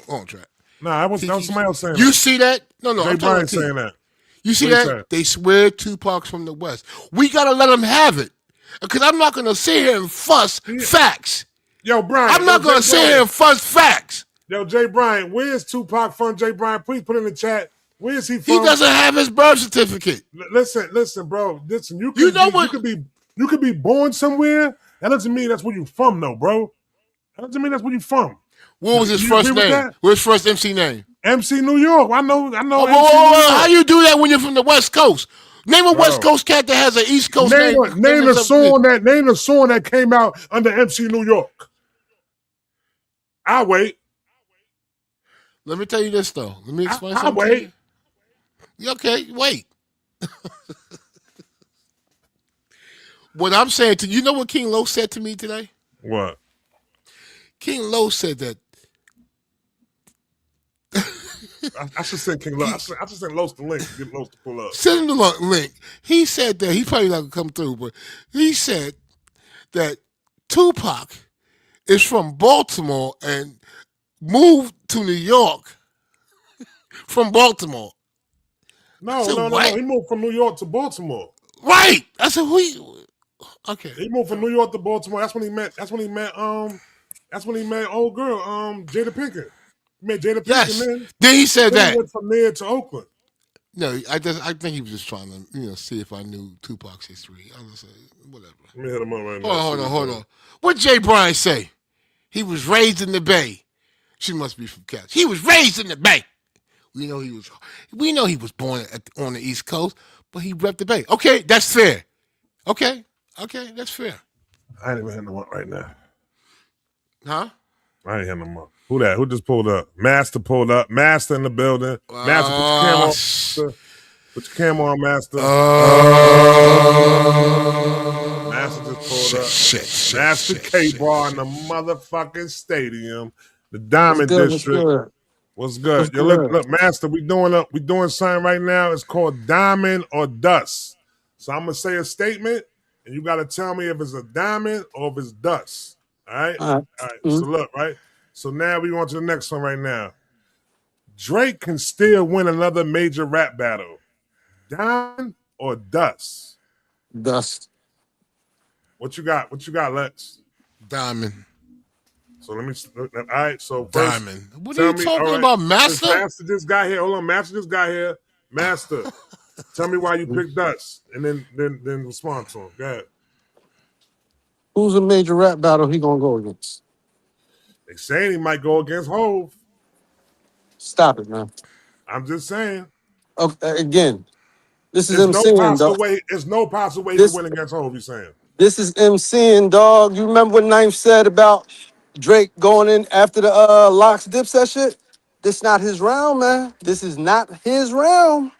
on, track. Nah, that was somebody else saying. You see that? No, Jay Bryan saying that. You see that? They swear Tupac's from the West. We gotta let them have it, because I'm not gonna sit here and fuss facts. Yo, Brian. I'm not gonna sit here and fuss facts. Yo, Jay Bryan, where's Tupac from? Jay Bryan, please put in the chat. Where is he from? He doesn't have his birth certificate. Listen, bro. Listen, you could be born somewhere. That doesn't mean that's where you from, though, bro. That doesn't mean that's where you from. What was his first name? What's his first MC name? MC New York. I know. How you do that when you're from the West Coast? Name a West Coast cat that has an East Coast name. Name the song that came out under MC New York. I'll wait. Let me tell you this, though. Let me explain something. I'll wait. Okay, wait. What I'm saying to you know what King Lo said to me today? What? King Lo said that. I should send King Lo. I should send Los the link. Get Los to pull up. Send him the link. He said that he probably not gonna come through, but he said that Tupac is from Baltimore and moved to New York from Baltimore. No. He moved from New York to Baltimore. Right. I said, okay. He moved from New York to Baltimore. That's when he met old girl, Jada Pinkett. He met Jada Pinkett. Yes. Then he said that. He went from there to Oakland. No, I think he was just trying to, see if I knew Tupac's history. I was like, whatever. Let me hit him up right now. Hold on. What Jay Bryan say? He was raised in the Bay. She must be from Cats. He was raised in the Bay. We know he was born on the East Coast, but he repped the Bay. Okay, that's fair. Okay, Okay, that's fair. I ain't even hitting them up right now. Huh? I ain't hitting them up. Who that? Who just pulled up? Master pulled up. Master in the building. Master, put your camera Uh, on. Master. Put your camera on, Master. Master just pulled shit, up. shit, shit, Master shit, K shit, Bar in shit. the motherfucking stadium, the What's Diamond good? What's District. good? What's What's good? Yo, look, good? look, Master. We doing something right now. It's called Diamond or Dust. So I'm gonna say a statement, and you gotta tell me if it's a diamond or if it's dust. All right. All right. All right. So Mm, look, right. So now we on to the next one right now. Drake can still win another major rap battle. Diamond or dust? dust. What you got? What you got, Lex? Diamond, So let me. All right. So first, diamond. What are tell you me. All talking right. about, Since master? Master just got here, hold on. Master just got here. Master, tell me why you Mm. picked dust, and then respond to him. Go ahead. Who's a major rap battle he gonna go against? They saying he might go against Hove. Stop it, man. I'm just saying. Okay, again, this is There's no MCing, possible dog. way. There's no possible way he can This win against Hove. You saying? this is MCing, dog. You remember what Knife said about Drake going in after the Locks Dipset shit? This not his round, man. This is not his round.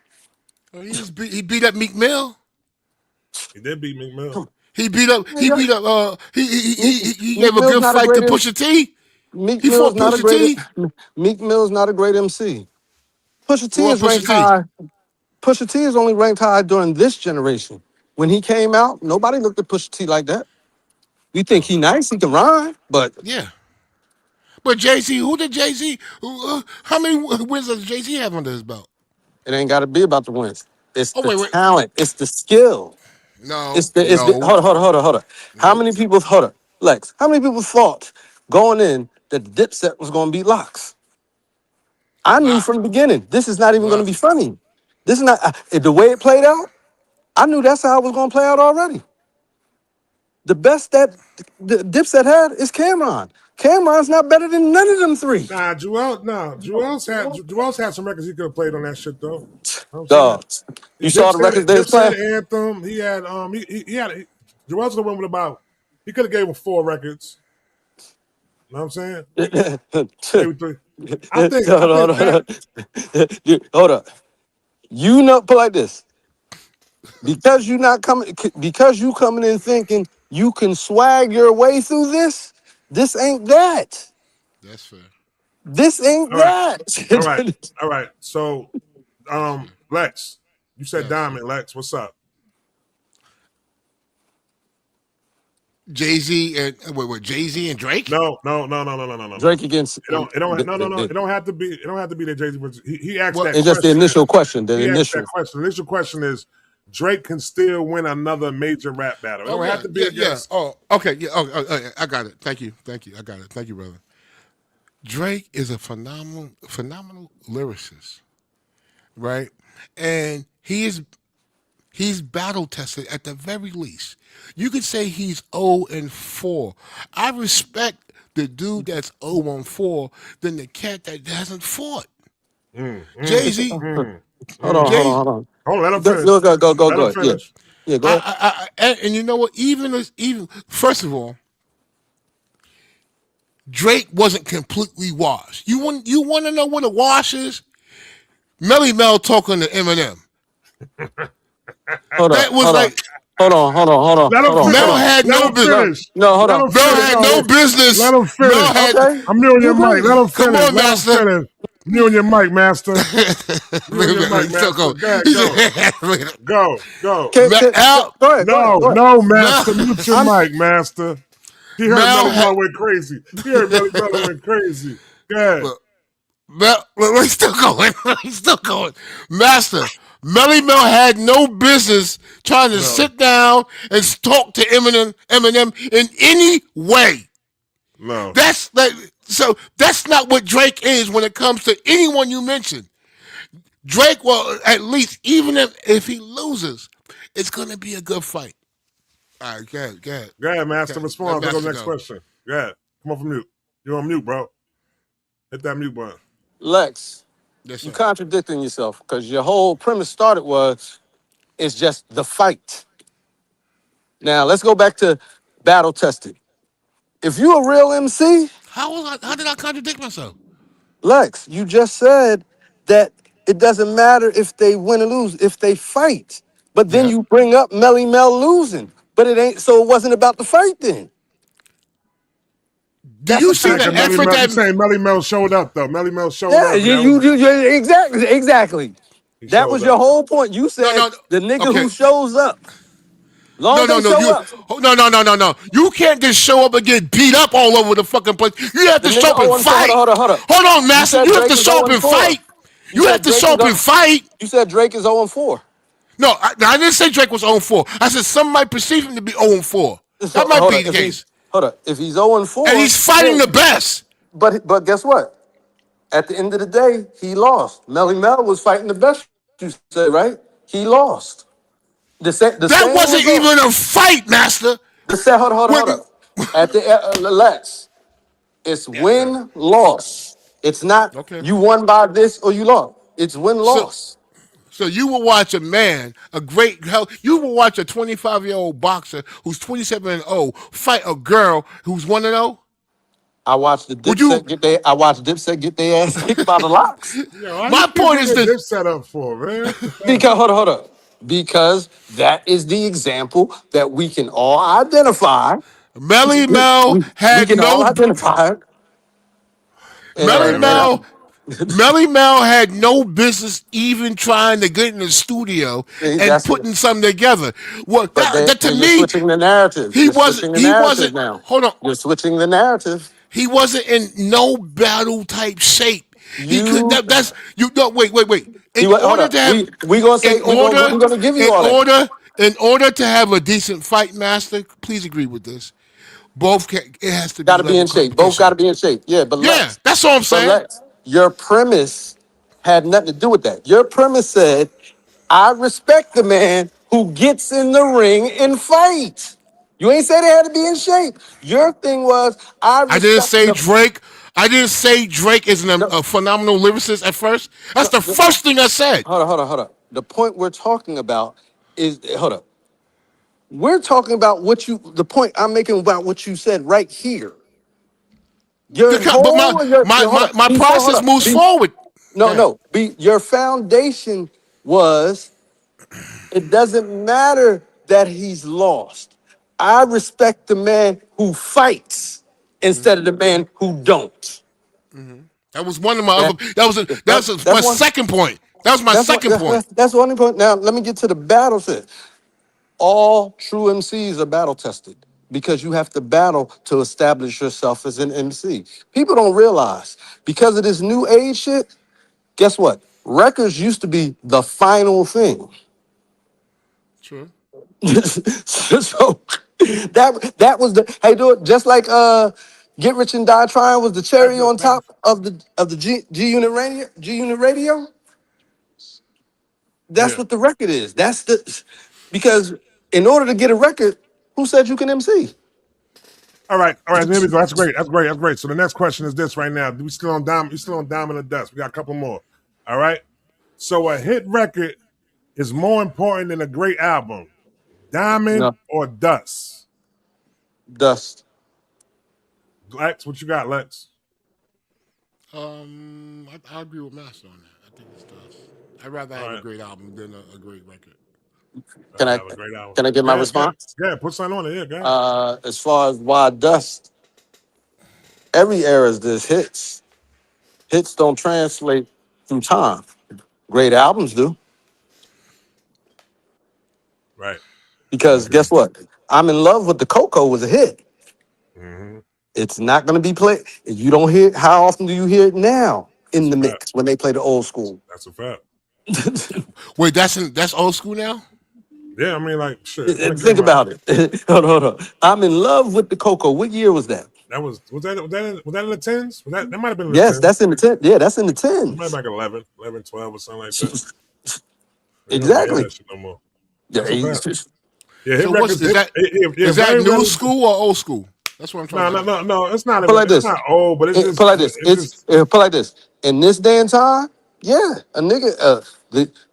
Oh, he beat up Meek Mill. He did beat McMill. Come on, He yeah. beat up. Meek, He Meek gave a Mill's good not a fight to great Pusha T. Meek He Mill's fought not a Pusha great T. Meek Mill's not a great MC. Pusha T What is Pusha ranked T? high. Pusha T is only ranked high during this generation. When he came out, nobody looked at Pusha T like that. We think he nice, he can rhyme, but Yeah. But Jay Z, who did Jay Z? How many wins does Jay Z have under his belt? it ain't got to be about the wins. It's Oh the wait. talent. It's the skill. No, It's the no, hold on. How no. many people Lex? How many people thought going in that Dipset was going to beat Locks? A I knew lot, from the beginning this is not a even going to lot. be funny. This is not the way it played out. I knew that's how it was going to play out already. The best that the Dipset had is Cameron. Cameron's not better than none of them three. Nah, Joel. Nah, Joel's had some records he could have played on that shit though. You know what I'm saying? Dogs. You saw the records they was playing? Dipset Anthem. He had he had Joel's the one with about he could have gave him 4 records. You know what I'm saying? Maybe 3. I think Hold that on. Hold up. You know, put like this. Because you coming in thinking you can swag your way through this, this ain't that. That's fair. This ain't all right, all right, that. all right. So That's fair. Lex, you said Yes. Diamond, Lex, what's up? Jay Z and wait, Jay Z and Drake. No. Drake against It don't have to be. It don't have to be that Jay Z. He asked Well, that it's just the question. initial question. The He asked that initial. question. The initial question is, Drake can still win another major rap battle. It oh don't have yeah, to be yeah. against. Oh, okay, yeah. Yeah, I got it. Thank you. I got it. Thank you, brother. Drake is a phenomenal lyricist, right? And he's battle tested at the very least. You could say he's 0-4. I respect the dude that's 0-4 than the cat that hasn't fought. Mm, Jay mm, Z, mm, Hold on, mm. hold on, Jay. hold on. Hold on, let him Go, finish. Let go him ahead. Yeah, finish. yeah, go ahead. And you know what? Even first of all, Drake wasn't completely washed. You want to know what a wash is? Melly Mel talking to Eminem. Hold That up, was hold on, like Let him Mel finish. had Let no him business. no, finish. no, hold Let on. him Mel finish. had no Let business. him Mel finish. had. Okay, I'm muting your you mic. good. Let him Come finish. on, Let him Master. finish. Muting your mic, Master. Muting your mic, He's still Master. going. Go ahead. Go. Go. Mel, Go ahead, go ahead, No, go ahead. no, Mel, Master. Mute your I'm mic, Master. He heard Mel Melly had. Mel went crazy. He heard Melly Mel went crazy. Go ahead. Look, he's still going. He's still going. Master, Melly Mel had no business trying to No, sit down and talk to Eminem in any way. no. So that's not what Drake is when it comes to anyone you mention. Drake will at least, even if he loses, it's gonna be a good fight. All right, go ahead. Go ahead, Master. Okay, let Response. Let's go to Master the next go. question. Go ahead. Come off of mute. You're on mute, bro. Hit that mute button. Lex. Yes, You sir. contradicting yourself because your whole premise started was it's just the fight. Now let's go back to battle tested. If you a real MC, How did I contradict myself? Lex, you just said that it doesn't matter if they win or lose, if they fight. But then Yeah. you bring up Melly Mel losing. But it ain't so it wasn't about the fight then. Do That's you a see Yeah, the because fact. Melly effort Mel, you that saying Melly Mel showed up though. Melly Mel showed Yeah, up, and that was exactly. he That showed was your up. whole point. You no said no the nigga okay. who shows up, long No, as no, they no. show You up, no. You can't just show up and get beat up all over the fucking place. You have the to nigga show up and 0-4. fight. Hold up. Hold on, You master. said You have to Drake is show up and 0-4. fight. You You have said to Drake show is up and 0. fight. You said Drake is 0-4. No, I didn't say Drake was 0-4. I said some might perceive him to be 0-4. That So might hold be up. the case. If he's 0 And 4, he's fighting then the best. but guess what? At the end of the day, he lost. Melly Mel was fighting the best. You say right? He lost. The That same wasn't result. even a fight, master. The set. What? Hold up. At the Lex, it's Yes, sir. win loss. It's not Okay. you won by this or you lost. It's win So loss. So you will watch a man, a great hell. You will watch a 25-year-old boxer who's 27-0 fight a girl who's 1-0. Would you? I watched Dipset get their ass kicked by the locks. Yo, why you My keep point bringing is this: this set up for, man? Because hold up. Because that is the example that we can all identify. Melly Mel We had can all no. identify it. All Melly right, man. Mel. Melly Mel had no business even trying to get in the studio and That's it. putting something together. Well, But that to you're me, switching the narrative. he You're wasn't. switching the He narrative wasn't. now. Hold on. You're switching the narrative. He wasn't in no battle type shape. He could. You That's you. No, wait. hold up. In We're order, gonna give you in all that. order, in order to have a decent fight master, please agree with this. It has to be Got to be level in shape. Both got to competition. be in shape. Yeah, Yeah, that's all I'm But saying. Lex, your premise had nothing to do with that. Your premise said, "I respect the man who gets in the ring and fight." You ain't say they had to be in shape. Your thing was, "I I didn't respect say the." Drake. I didn't say Drake is No, a phenomenal lyricist at first. That's no, the first thing I said. hold on. The point we're talking about is hold up. We're talking about the point I'm making about what you said right here. Your But whole, hold up, my before, hold process up. moves forward. Okay. Your foundation was it doesn't matter that he's lost. I respect the man who fights instead of the man who don't. That was one of my other. That, My that's one. second point. That was my second point. That's one point. Now let me get to the battle set. All true MCs are battle tested because you have to battle to establish yourself as an MC. People don't realize because of this new age shit. Guess what? Records used to be the final thing. True. So that was the hey do it just like Get Rich and Die Trying was the cherry on top of the G Unit radio That's Yeah. what the record is. That's the because in order to get a record, who said you can MC? All right. Here we go. That's great. So the next question is this right now. We still on Diamond. You still on Diamond and Dust. We got a couple more. All right. So a hit record is more important than a great album. Diamond No, or Dust? Dust. Lex, what you got, Lex? I agree with Master on that. I think it's tough. I'd rather All have a right. great album than a great record. Can I Have a great album. can I get my response? Yeah. Put something on it. Yeah, go ahead. As far as why Dust, every era is this hits. Hits don't translate through time. Great albums do. Right. I Because agree. guess what? I'm in love with the Coco was a hit. Mm-hmm. It's not going to be played. You don't hear. How often do you hear it now That's in a the fact. mix when they play the old school? That's a fact. Wait, that's old school now. Yeah, I mean, like, shit. When it Think came out, about it. Hold on. I'm in love with the Coco. What year was that? that was that in the tens? That might have been in the Yes, tens. that's in the 10. Yeah, that's in the It might have tens. been like 11, 12 or something like that. You don't be hearing Exactly. that shit no more. Yeah, That's a fact. Yeah, hit So what's records. is that? Yeah, Is that very new rarely. school or old school? That's what I'm trying No, to no, ask. no, no. It's not Put even. like It's this. not old, but Put like this. it's just Put like this. In this day and time, yeah, a nigga,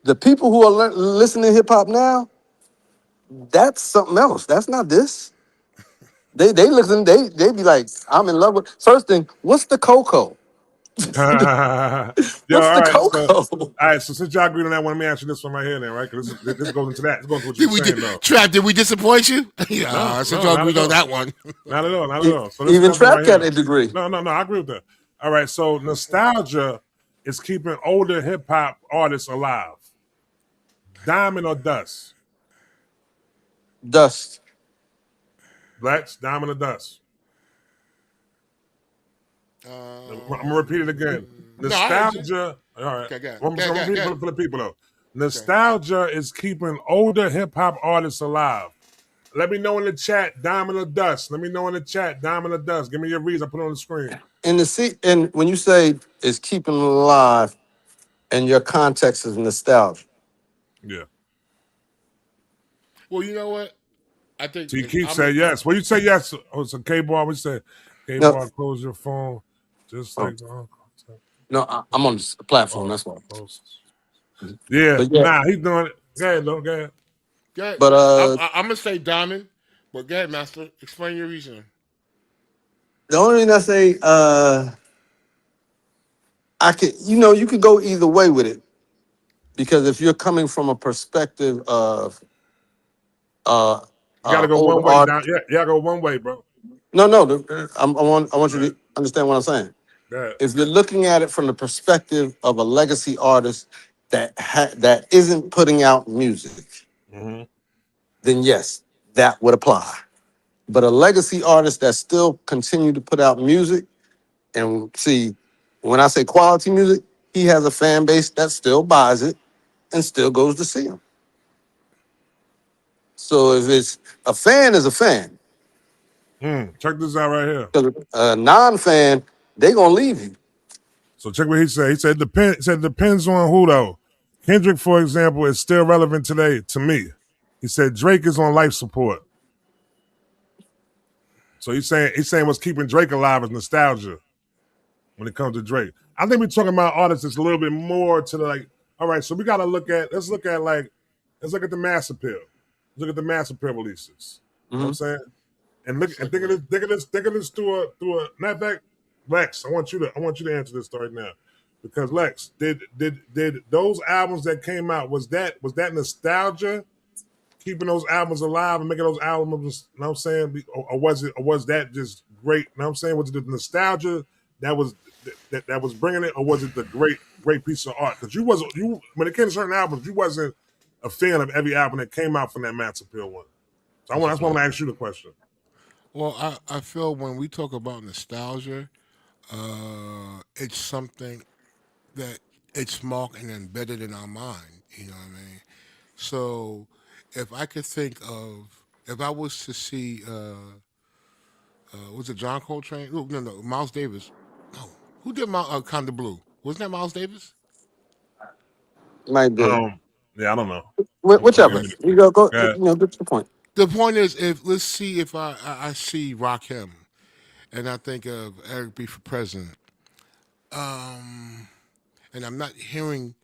the people who are listening to hip hop now, That's something else. That's not this. They listen. They be like, I'm in love with. First thing, what's the cocoa? Yo, What's all the right. So, cocoa? all right. So since y'all agreed on that one, let me ask you this one right here, then, right? Because this goes into that. This goes into what you were Did we saying, though. Trap? Did we disappoint you? Yeah, No, since no, y'all not at agreed on all. that one. Not at all. Not at all. So this is Even my point Trap right got here. a degree. No, no, no. I agree with that. All right. So nostalgia is keeping older hip hop artists alive. Diamond or Dust? Dust. Blacks, Diamond or Dust? I'm gonna repeat it again. No, I heard you. Nostalgia. All right. Okay, go, I'm go, gonna go, repeat go. it for the people though. Okay. Nostalgia is keeping older hip hop artists alive. Let me know in the chat, Diamond or Dust. Let me know in the chat, Diamond or Dust. Give me your reason. I put it on the screen. And and when you say is keeping it alive, and your context is nostalgia. Yeah. Well, you know what? I think So you keep I'm. saying yes. Well, you say yes. Oh, it's a K bar. We say K No, bar. Close your phone, just oh, like the uncle. no, I'm on the platform. Oh, That's why. close. Yeah. But yeah, Nah, he's doing it. Go ahead, though. Go ahead. Go but I'm gonna say Diamond, but go ahead, Master. Explain your reasoning. the only reason I say I could, you could go either way with it because if you're coming from a perspective of uh You gotta go older one way art, down. Yeah, you gotta go one way, bro. no, I want Go you ahead. to understand what I'm saying. Go ahead. If you're looking at it from the perspective of a legacy artist that isn't putting out music, Mm-hmm. then yes, that would apply. But a legacy artist that still continue to put out music, and see, when I say quality music, he has a fan base that still buys it and still goes to see him. So if it's a fan is a fan, Check this out right here. because a non-fan, they gonna leave you. So check what he said. He said it depends on who though. Kendrick, for example, is still relevant today to me. He said Drake is on life support. So he's saying what's keeping Drake alive is nostalgia when it comes to Drake. I think we're talking about artists that's a little bit more to the like. All right, so we gotta let's look at the mass appeal. Look at the mass appeal releases. You know what I'm Mhm. saying? And look and think of this through a matter of fact, Lex, I want you to answer this right now. Because Lex, did those albums that came out, was that nostalgia keeping those albums alive and making those albums, you know what I'm saying? Or was that just great? You know what I'm saying? Was it the nostalgia that was that was bringing it, or was it the great piece of art? Because you when it came to certain albums, you wasn't a fan of every album that came out from that Max Appeal one. So That's a that's why I fact. want to ask you the question. Well, I feel when we talk about nostalgia, it's something that it's marked and embedded in our mind. You know what I mean? So, if I could think of, if I was to see, was it John Coltrane? Oh, no, no, Miles Davis. No, who did Conda Blue? Wasn't that Miles Davis? Might be. Um, yeah, I don't know. Whichever. You go. Yeah. Get to the point. The point is, if let's see if I see Rakim and I think of Eric B for president, and I'm not hearing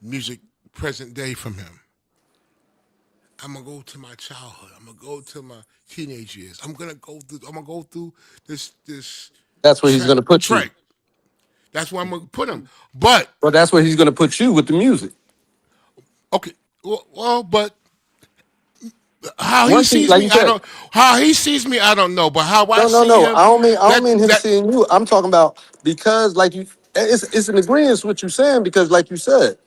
music present day from him. I'm gonna go to my childhood. I'm gonna go to my teenage years. I'm gonna go through this That's where he's gonna put you. track. That's where I'm gonna put him. But But that's where he's gonna put you with the music. okay, but how he Once he, sees like me, you I said, don't. How he sees me, I don't know. But how I no, no, see no. him, I don't that mean him that seeing you. I'm talking about because, like you, it's an agreement with what you're saying because, like you said,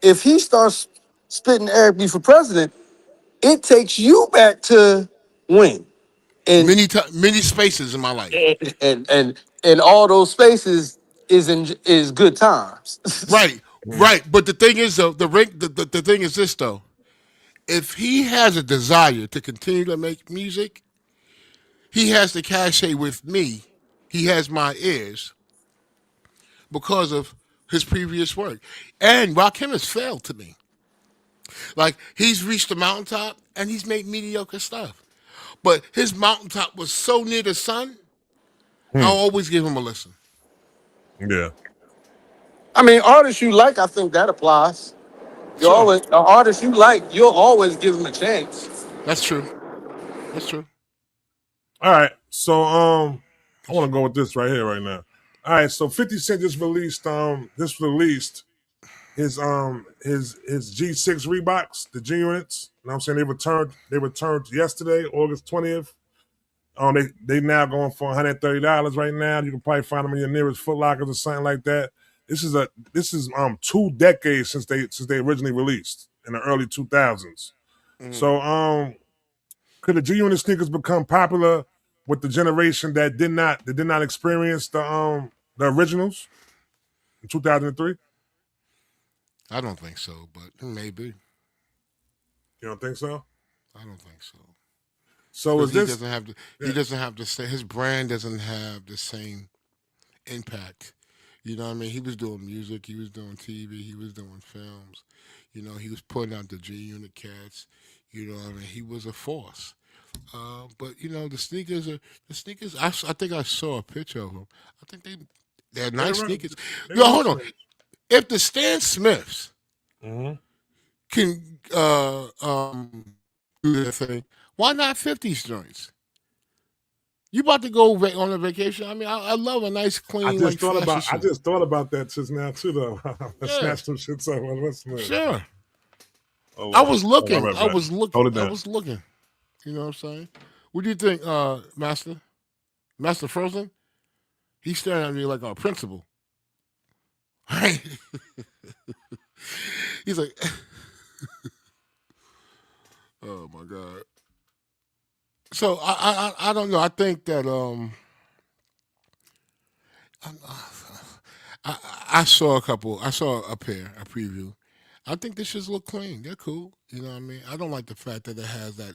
if he starts spitting Eric B for president, it takes you back to when and many spaces in my life. and all those spaces is good times. Right, right. But the thing is, though, the thing is this though. If he has a desire to continue to make music, he has the cachet with me. He has my ears because of his previous work. And Rakim has failed to me. Like he's reached the mountaintop and he's made mediocre stuff. But his mountaintop was so near the sun, I'll always give him a listen. Yeah. I mean, artists you like, I think that applies. You Sure, always an artist you like, you'll always give him a chance. that's true. That's true. All right, so I That's want to true. go with this right here right now. All right, so 50 Cent just released his G6 Reeboks, the G units. You know what I'm saying? They returned yesterday, August 20th. They now going for $130 right now. You can probably find them in your nearest Foot Lockers or something like that. This is 2 decades since they originally released in the early 2000s. Mm. So could the G Unit sneakers become popular with the generation that did not experience the originals in 2003? I don't think so, but maybe. You don't think so? I don't think so So because is this? he Yeah, doesn't have the same, his brand doesn't have the same impact. You know what I mean? He was doing music, he was doing TV, he was doing films. You know, he was putting out the G Unit cats. You know what I mean? He was a force. But you know, the sneakers. I think I saw a picture of them. I think they're they nice run sneakers. they Yo, run hold on. straight. If the Stan Smiths Mm-hmm. can do their thing, why not 50s joints? You about to go on a vacation? I mean, I love a nice, I clean, just like thought flashy about I shoe. just thought about that just now too though. I Yeah, snatched some shits up. What's the name? sure. Hold I on. was Hold on, looking. right back. Hold it I down. was looking. You know what I'm saying? What do you think, Master? Master Frozen? He's staring at me like a principal. Right? He's like, oh my god. So I don't know. I think that I I saw a couple. I saw a pair, a preview. I think this should look clean. They're cool. You know what I mean? I don't like the fact that it has that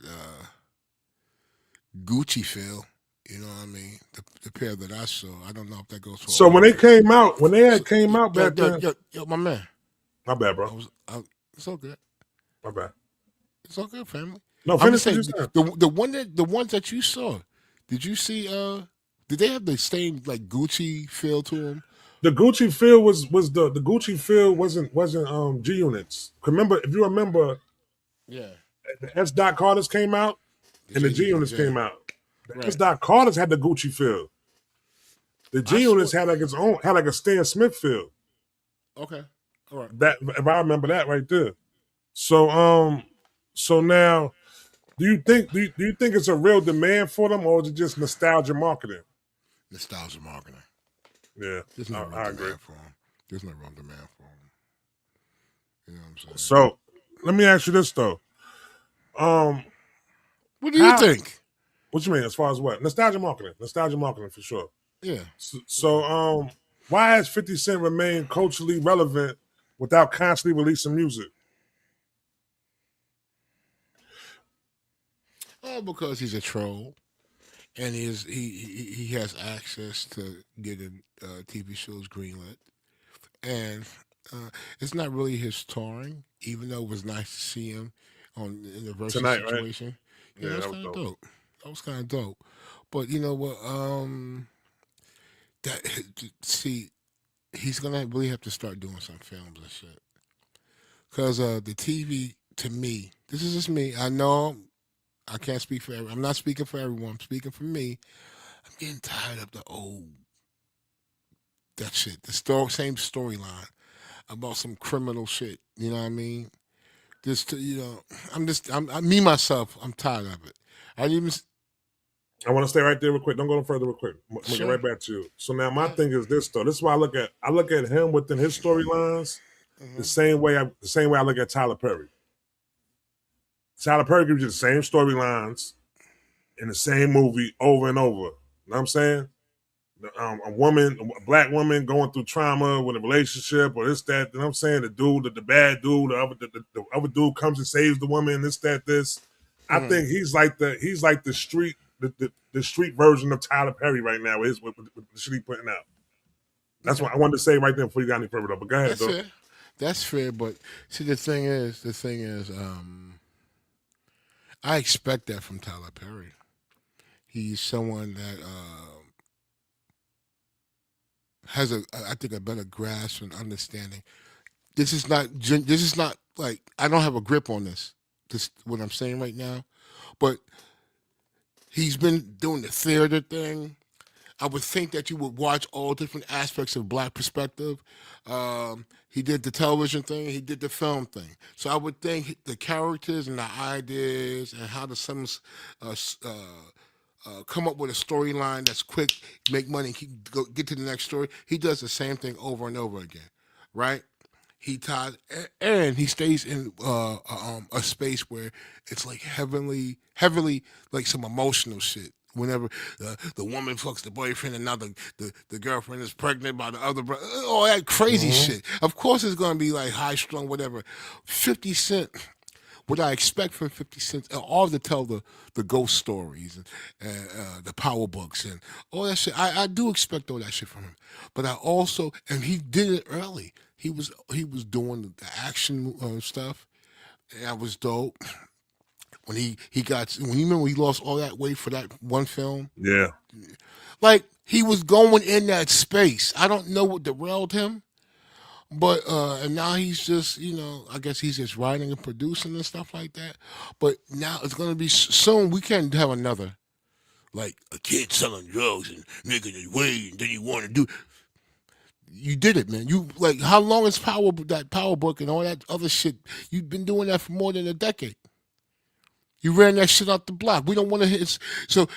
Gucci feel. You know what I mean? The pair that I saw. I don't know if that goes for So all when of they them. came out, when they So, had came out yo, back yo, then, yo, yo, my man. my bad, bro. It's all good. My bad. It's all good, family. No, I'm just finish what you saying said. the ones that you saw. Did you see? Did they have the same like Gucci feel to them? The Gucci feel was the Gucci feel wasn't G units. Remember, if you remember, Yeah, the S. Dot Carters came out the and the G JD ones. units Yeah, came out. The S. right. Dot Carters had the Gucci feel. The I G saw. units had like a Stan Smith feel. Okay, all right. That if I remember that right there. So so now do you think it's a real demand for them or is it just nostalgia marketing? Nostalgia marketing. Yeah, There's no real I agree. demand for them. There's no real demand for them. You know what I'm saying? So let me ask you this though. Um, What do you how think? what you mean as far as what? Nostalgia marketing. Nostalgia marketing for sure. Yeah. So why has 50 Cent remained culturally relevant without constantly releasing music? Oh, because he's a troll, and he has access to getting TV shows greenlit, and uh, it's not really his touring, even though it was nice to see him in the versus Tonight, right? situation. You know, Yeah, it's that was kind of dope. dope. That was kind of dope. But you know what? That see, he's gonna really have to start doing some films and shit. Cause the TV, to me, this is just me. I know I can't speak for. I'm not speaking for everyone. I'm speaking for me. I'm getting tired of the old that shit. Same storyline about some criminal shit. You know what I mean? Just to, me myself. I'm tired of it. I didn't even I want to stay right there real quick. Don't go no further real quick. I'm gonna get sure. right back to you. So now my Yeah. thing is this though. This is why I look at him within his storylines the Hmm. same way I look at Tyler Perry. Tyler Perry gives you the same storylines in the same movie over and over. You know what I'm saying? A black woman going through trauma with a relationship or this, that. You know what I'm saying? The bad dude, the other dude comes and saves the woman, this, that, this. I Hmm. think he's like the street, the street version of Tyler Perry right now with the shit he putting out. That's Okay. what I wanted to say right there before you got any further though. But go ahead, That's though. fair. That's fair. But see, the thing is, I expect that from Tyler Perry. He's someone that has I think, a better grasp and understanding. This is not like I don't have a grip on this. This what I'm saying right now, but he's been doing the theater thing. I would think that you would watch all different aspects of black perspective. He did the television thing. He did the film thing. So I would think the characters and the ideas and how the sons come up with a storyline that's quick, make money, get to the next story. He does the same thing over and over again, right? He ties and he stays in a space where it's like heavily like some emotional shit. Whenever the woman fucks the boyfriend and now the girlfriend is pregnant by the other brother, all that crazy shit. Of course, it's gonna be like high strung, whatever. 50 Cent, what I expect from 50 Cent, all to tell the ghost stories and the power books and all that shit. I do expect all that shit from him, but I also and he did it early. He was doing the action stuff. And that was dope. When he got when you remember when he lost all that weight for that one film, Yeah. like he was going in that space. I don't know what derailed him, but and now he's just I guess he's just writing and producing and stuff like that. But now it's gonna be soon. We can't have another like a kid selling drugs and making his way, and then you want to do. You did it, man. You like how long is that power book and all that other shit? You've been doing that for more than a decade. You ran that shit out the block. We don't want to hit. So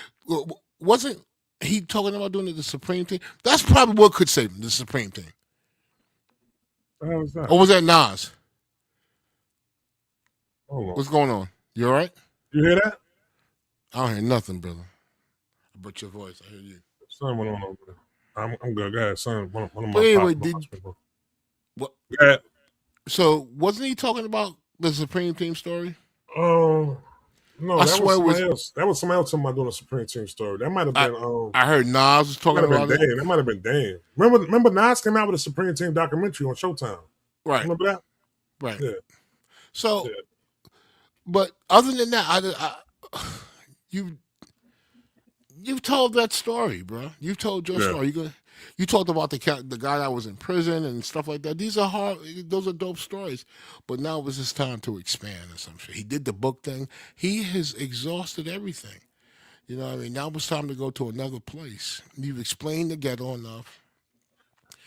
wasn't he talking about doing the Supreme thing? That's probably what could save him, the Supreme thing. How was that? Or was that Nas? Hold on. What's going on? You all right? You hear that? I don't hear nothing, brother. But your voice, I hear you. Something went on over there. I'm good. Go ahead, son. One of my But anyway, what? Go ahead. So wasn't he talking about the Supreme Team story? No, I that swear was somebody else. That was somebody else talking about doing a Supreme Team story. That might have been. I heard Nas was talking about it. That might have been Dan. Remember, Nas came out with a Supreme Team documentary on Showtime. Right. Remember that? Right. Yeah. So, but other than that, you've told that story, bro. You've told your story. You talked about the guy that was in prison and stuff like that. Those are dope stories. But now it was his time to expand or some shit. He did the book thing. He has exhausted everything. You know what I mean? Now it's time to go to another place. You've explained the ghetto enough.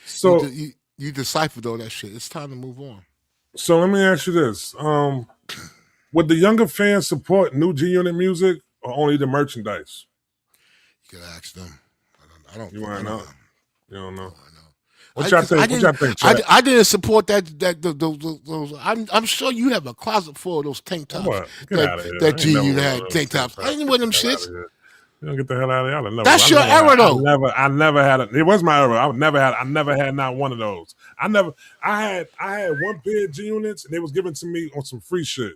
So you deciphered all that shit. It's time to move on. So let me ask you this: would the younger fans support new G Unit music or only the merchandise? You gotta ask them. I don't. You want to know? You don't know. What y'all think? I didn't support that. Those. I'm sure you have a closet full of those tank tops. What? Get out of here. That G Unit had tank tops. I didn't wear them shits. You don't get the hell out of here. That's your era, though. I never had it. It was my era. I never had not one of those. I had one pair of G Units, and they was given to me on some free shit.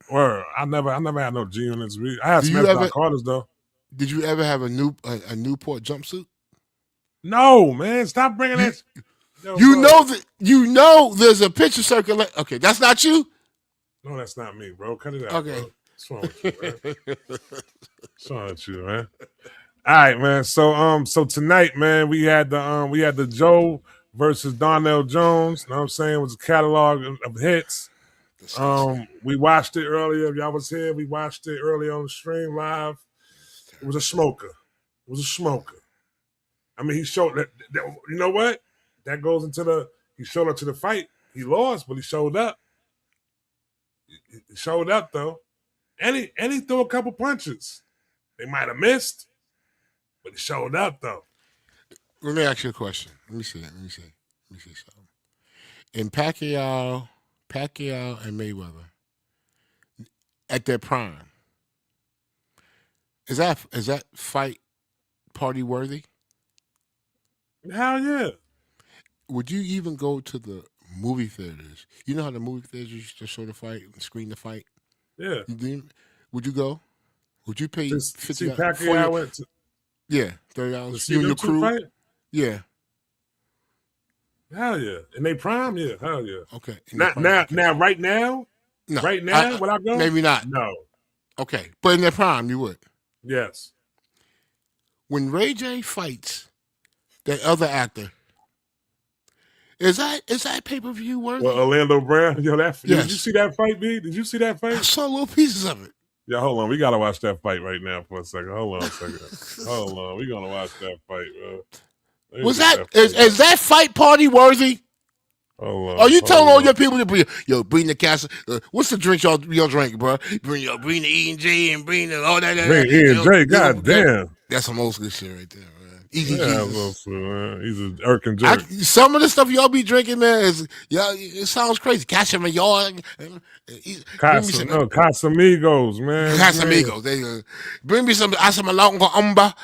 Or I never had no G Units. I had some Carters though. Did you ever have a Newport jumpsuit? No, man. Stop bringing that. You know there's a picture circulating. Okay, that's not you. No, that's not me, bro. Cut it out. Okay. Bro. What's wrong with you, man? What's wrong with you, man? All right, man. So tonight, man, we had the Joe versus Darnell Jones. You know what I'm saying? It was a catalog of hits. We watched it earlier. If y'all was here, we watched it earlier on the stream live. It was a smoker. I mean, he showed that you know what? That goes into he showed up to the fight. He lost, but he showed up. He showed up though. And he threw a couple punches. They might have missed, but he showed up though. Let me ask you a question. Let me see something. In Pacquiao and Mayweather, at their prime, is that fight party worthy? Hell yeah. Would you even go to the movie theaters? You know how the movie theaters used to show the fight and screen the fight? Yeah. Would you go? Would you pay $50? Pacquiao went to, yeah, $30. You and your crew? Fight? Yeah. Hell yeah. In they prime? Yeah. Hell yeah. Okay. Now, right now? No. Right now, would I go? Maybe not. No. Okay. But in their prime, you would? Yes. When Ray J fights that other actor, Is that pay-per-view worthy? Well, Orlando Brown, yo, Yes. did you see that fight, B? Did you see that I fight? saw little pieces of it. Yeah, hold on. We gotta watch that fight right now for a second. Hold on a second. Hold on. We gonna watch that fight, bro. Is that fight party worthy? Hold on. Are you telling all your people to bring the cast? What's the drink y'all drink, bro? Bring the E&J and bring the all that. Bring E&J, goddamn. That's some old school shit right there, man. Easy Yeah, Jesus. man. He's an irking jerk. Some of the stuff y'all be drinking, man, it sounds crazy. Casamigos, Casamigos, man. Casamigos. There you go. Bring me some Asamalonga Umba.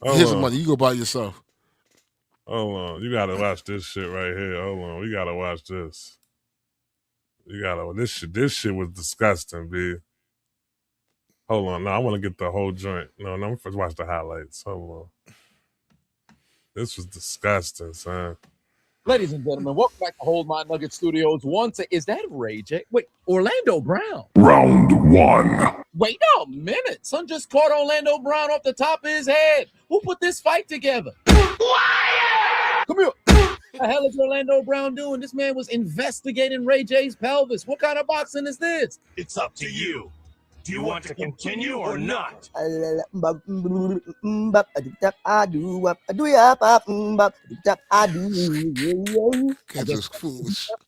Here's some money. You go buy it yourself. Hold on. You gotta watch this shit right here. Hold on. We gotta watch this. This shit was disgusting, B. Hold on. No, I want to get the whole joint. No, I'm first watch the highlights. Hold on. This was disgusting, son. Ladies and gentlemen, welcome back to Hold My Nugget Studios. Is that Ray J? Wait, Orlando Brown. Round 1. Wait a minute. Son just caught Orlando Brown off the top of his head. Who put this fight together? Come here. What the hell is Orlando Brown doing? This man was investigating Ray J's pelvis. What kind of boxing is this? It's up to you. Do you want to continue or not?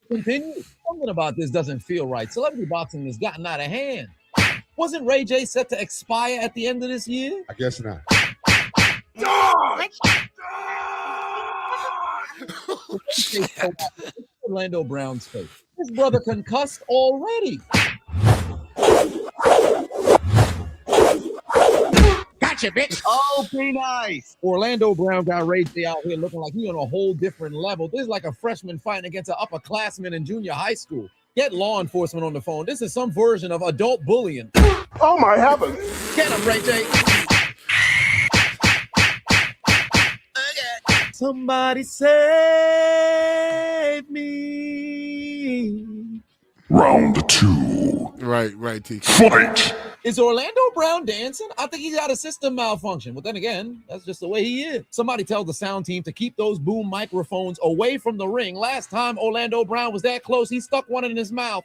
Continue. Something about this doesn't feel right. Celebrity boxing has gotten out of hand. Wasn't Ray J set to expire at the end of this year? I guess not. Orlando Brown's face. His brother concussed already. Gotcha, bitch. Oh, be nice. Orlando Brown got Ray J out here looking like he's on a whole different level. This is like a freshman fighting against an upperclassman in junior high school. Get law enforcement on the phone. This is some version of adult bullying. Oh my heavens! Get him, Ray J. Somebody save me. Round 2. Right, T. Fight! Is Orlando Brown dancing? I think he's got a system malfunction. But then again, that's just the way he is. Somebody tell the sound team to keep those boom microphones away from the ring. Last time Orlando Brown was that close, he stuck one in his mouth.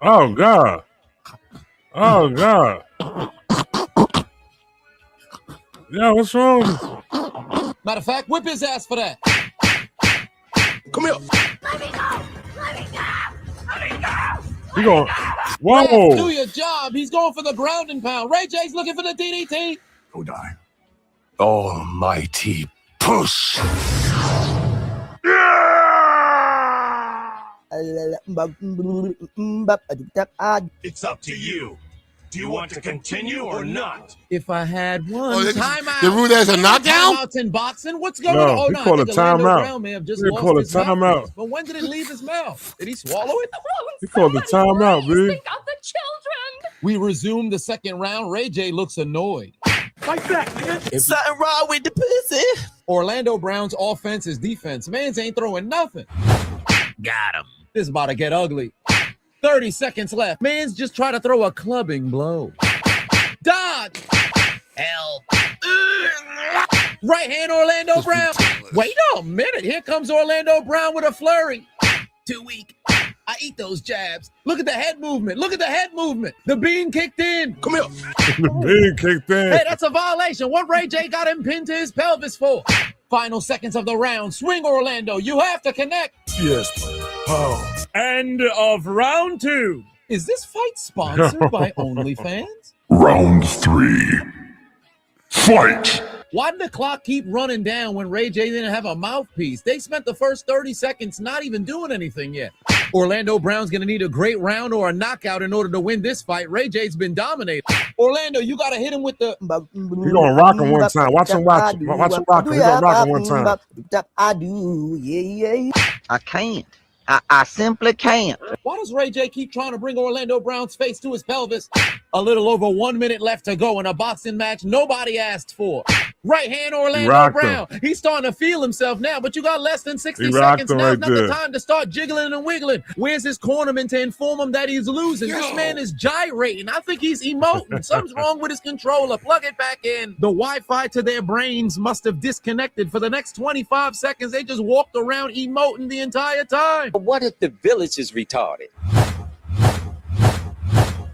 Oh, God. Oh, God. Yeah, what's wrong? Matter of fact, whip his ass for that. Come here. Let me go. He going, whoa. Ref, do your job. He's going for the ground and pound. Ray J's looking for the DDT. Go die. Almighty push. It's up to you. Do you want to continue or not? If I had one timeout. The rule as a knockdown? Timeouts in boxing? What's going No, on? he called a timeout. Brown may have just He lost called a his mouthpiece. timeout. But when did it leave his mouth? Did he swallow it? He called the timeout, B. Think of the children. We resume the second round. Ray J looks annoyed. Like that, nigga. Something wrong with the pussy. Orlando Brown's offense is defense. Mans ain't throwing nothing. Got him. This is about to get ugly. 30 seconds left. Mans just try to throw a clubbing blow. Dodge. Help. Right hand Orlando Brown. Wait a minute. Here comes Orlando Brown with a flurry. Too weak. I eat those jabs. Look at the head movement. Look at the head movement. The bean kicked in. Come here. The bean kicked in. Hey, that's a violation. What Ray J got him pinned to his pelvis for? Final seconds of the round. Swing, Orlando. You have to connect. Yes. Oh. End of round 2. Is this fight sponsored by OnlyFans? Round 3. Fight! Why did the clock keep running down when Ray J didn't have a mouthpiece? They spent the first 30 seconds not even doing anything yet. Orlando Brown's going to need a great round or a knockout in order to win this fight. Ray J's been dominated. Orlando, you got to hit him with the... He gonna rock him one time. Watch him rock him. He gonna rock him one time. I can't. I simply can't. Why does Ray J keep trying to bring Orlando Brown's face to his pelvis? A little over 1 minute left to go in a boxing match nobody asked for. Right hand Orlando rocked Brown. him. He's starting to feel himself now, but you got less than 60 He rocked seconds. him Now's right not the there. time to start jiggling and wiggling. Where's his cornerman to inform him that he's losing? This man is gyrating. I think he's emoting. Something's wrong with his controller. Plug it back in. The Wi-Fi to their brains must have disconnected. For the next 25 seconds, they just walked around emoting the entire time. But what if the village is retarded?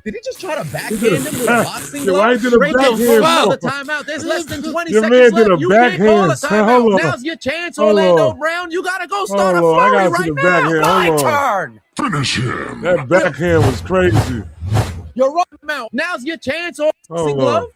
Did he just try to backhand him with a boxing Yeah, why glove? he did a Ray J backhand calls another for? timeout. There's less than 20 Your seconds man did left. a You can't call a backhand, son. timeout. Hold on. Now's your chance, Hold Orlando on. Brown. You gotta go start a Hold on, I flurry gotta see right the now. backhand. My Hold on. turn. Finish him. That backhand was crazy. You're running him out. Now's your chance, boxing Hold glove. on.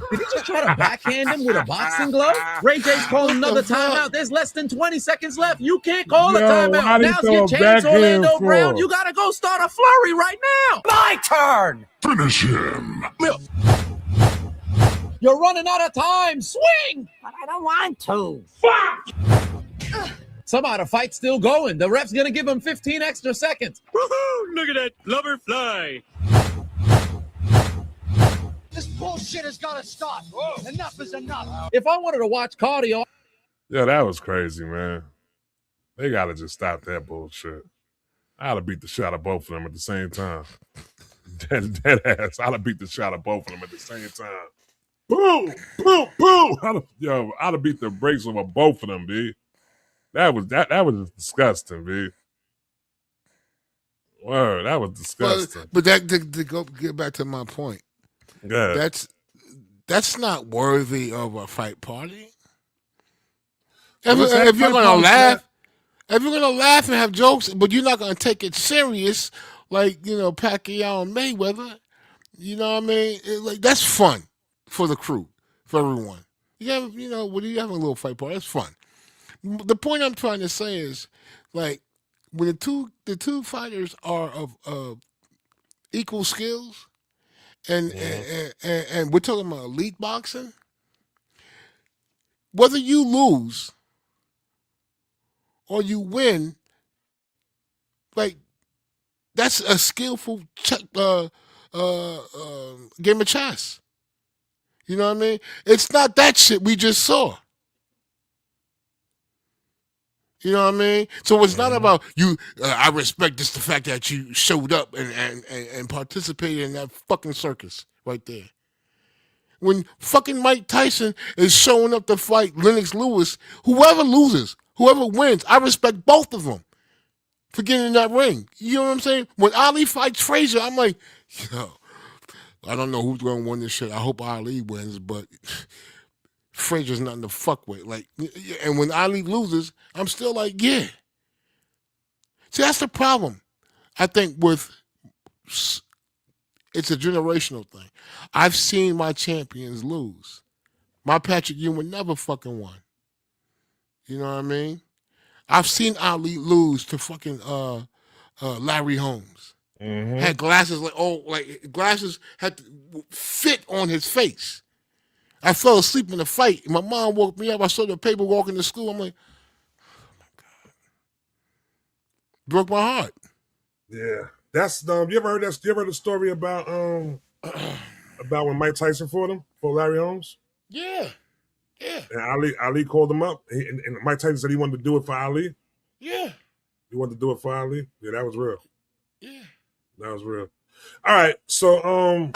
Did he just try to backhand him with a boxing glove? Ray J's calling another timeout. There's less than 20 seconds left. You can't call a Yo, timeout. why did he Now's throw your a chance, backhand Orlando for? Brown. You gotta go start a flurry right now. My turn. Finish him. You're running out of time. Swing! But I don't want to. Somehow the fight's still going. The ref's gonna give him 15 extra seconds. Woohoo! Look at that lover fly. This bullshit has got to stop. Enough is enough. If I wanted to watch cardio, Yeah, that was crazy, man. They gotta just stop that bullshit. I'd have beat the shit out of both of them at the same time. Dead ass. I'd have beat the shit out of both of them at the same time. Boom! Boom! Boom! I'd have beat the brakes over both of them, B. That was just disgusting, B. Word, that was disgusting. But that to get back to my point. Yeah. That's not worthy of a fight party. What's that If you're fight gonna party, laugh, if you're gonna laugh and have jokes, but you're not gonna take it serious, like Pacquiao and Mayweather, you know what I mean? Like that's fun for the crew, for everyone. You have, when you have a little fight party, that's fun. The point I'm trying to say is, like, when the two fighters are of equal skills, and we're talking about elite boxing, whether you lose or you win, like that's a skillful game of chess. You know what I mean? It's not that shit we just saw. You know what I mean? So it's not about you. I respect just the fact that you showed up and participated in that fucking circus right there. When fucking Mike Tyson is showing up to fight Lennox Lewis, whoever loses, whoever wins, I respect both of them for getting in that ring. You know what I'm saying? When Ali fights Frazier, I'm like, I don't know who's going to win this shit. I hope Ali wins, but Frazier's nothing to fuck with. Like, and when Ali loses, I'm still like, yeah. See, that's the problem. I think it's a generational thing. I've seen my champions lose. My Patrick Ewing never fucking won. You know what I mean? I've seen Ali lose to fucking Larry Holmes. Mm-hmm. Had glasses glasses had to fit on his face. I fell asleep in the fight. My mom woke me up. I saw the paper walking to school. I'm like, oh my God. Broke my heart. Yeah. That's you ever heard the story about about when Mike Tyson fought Larry Holmes? Yeah. Yeah. And Ali called him up, and Mike Tyson said he wanted to do it for Ali. Yeah. He wanted to do it for Ali. Yeah, that was real. Yeah. That was real. All right, so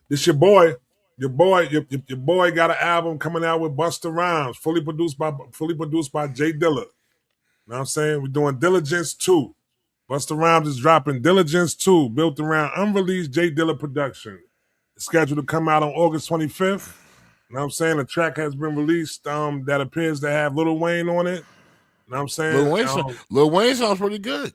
this your boy got an album coming out with Busta Rhymes, fully produced by Jay Dilla. Know what I'm saying? We're doing Diligence 2. Busta Rhymes is dropping Diligence 2, built around unreleased Jay Dilla production. It's scheduled to come out on August 25th. Know what I'm saying? The track has been released that appears to have Lil Wayne on it. Know what I'm saying? Lil Wayne sounds pretty good.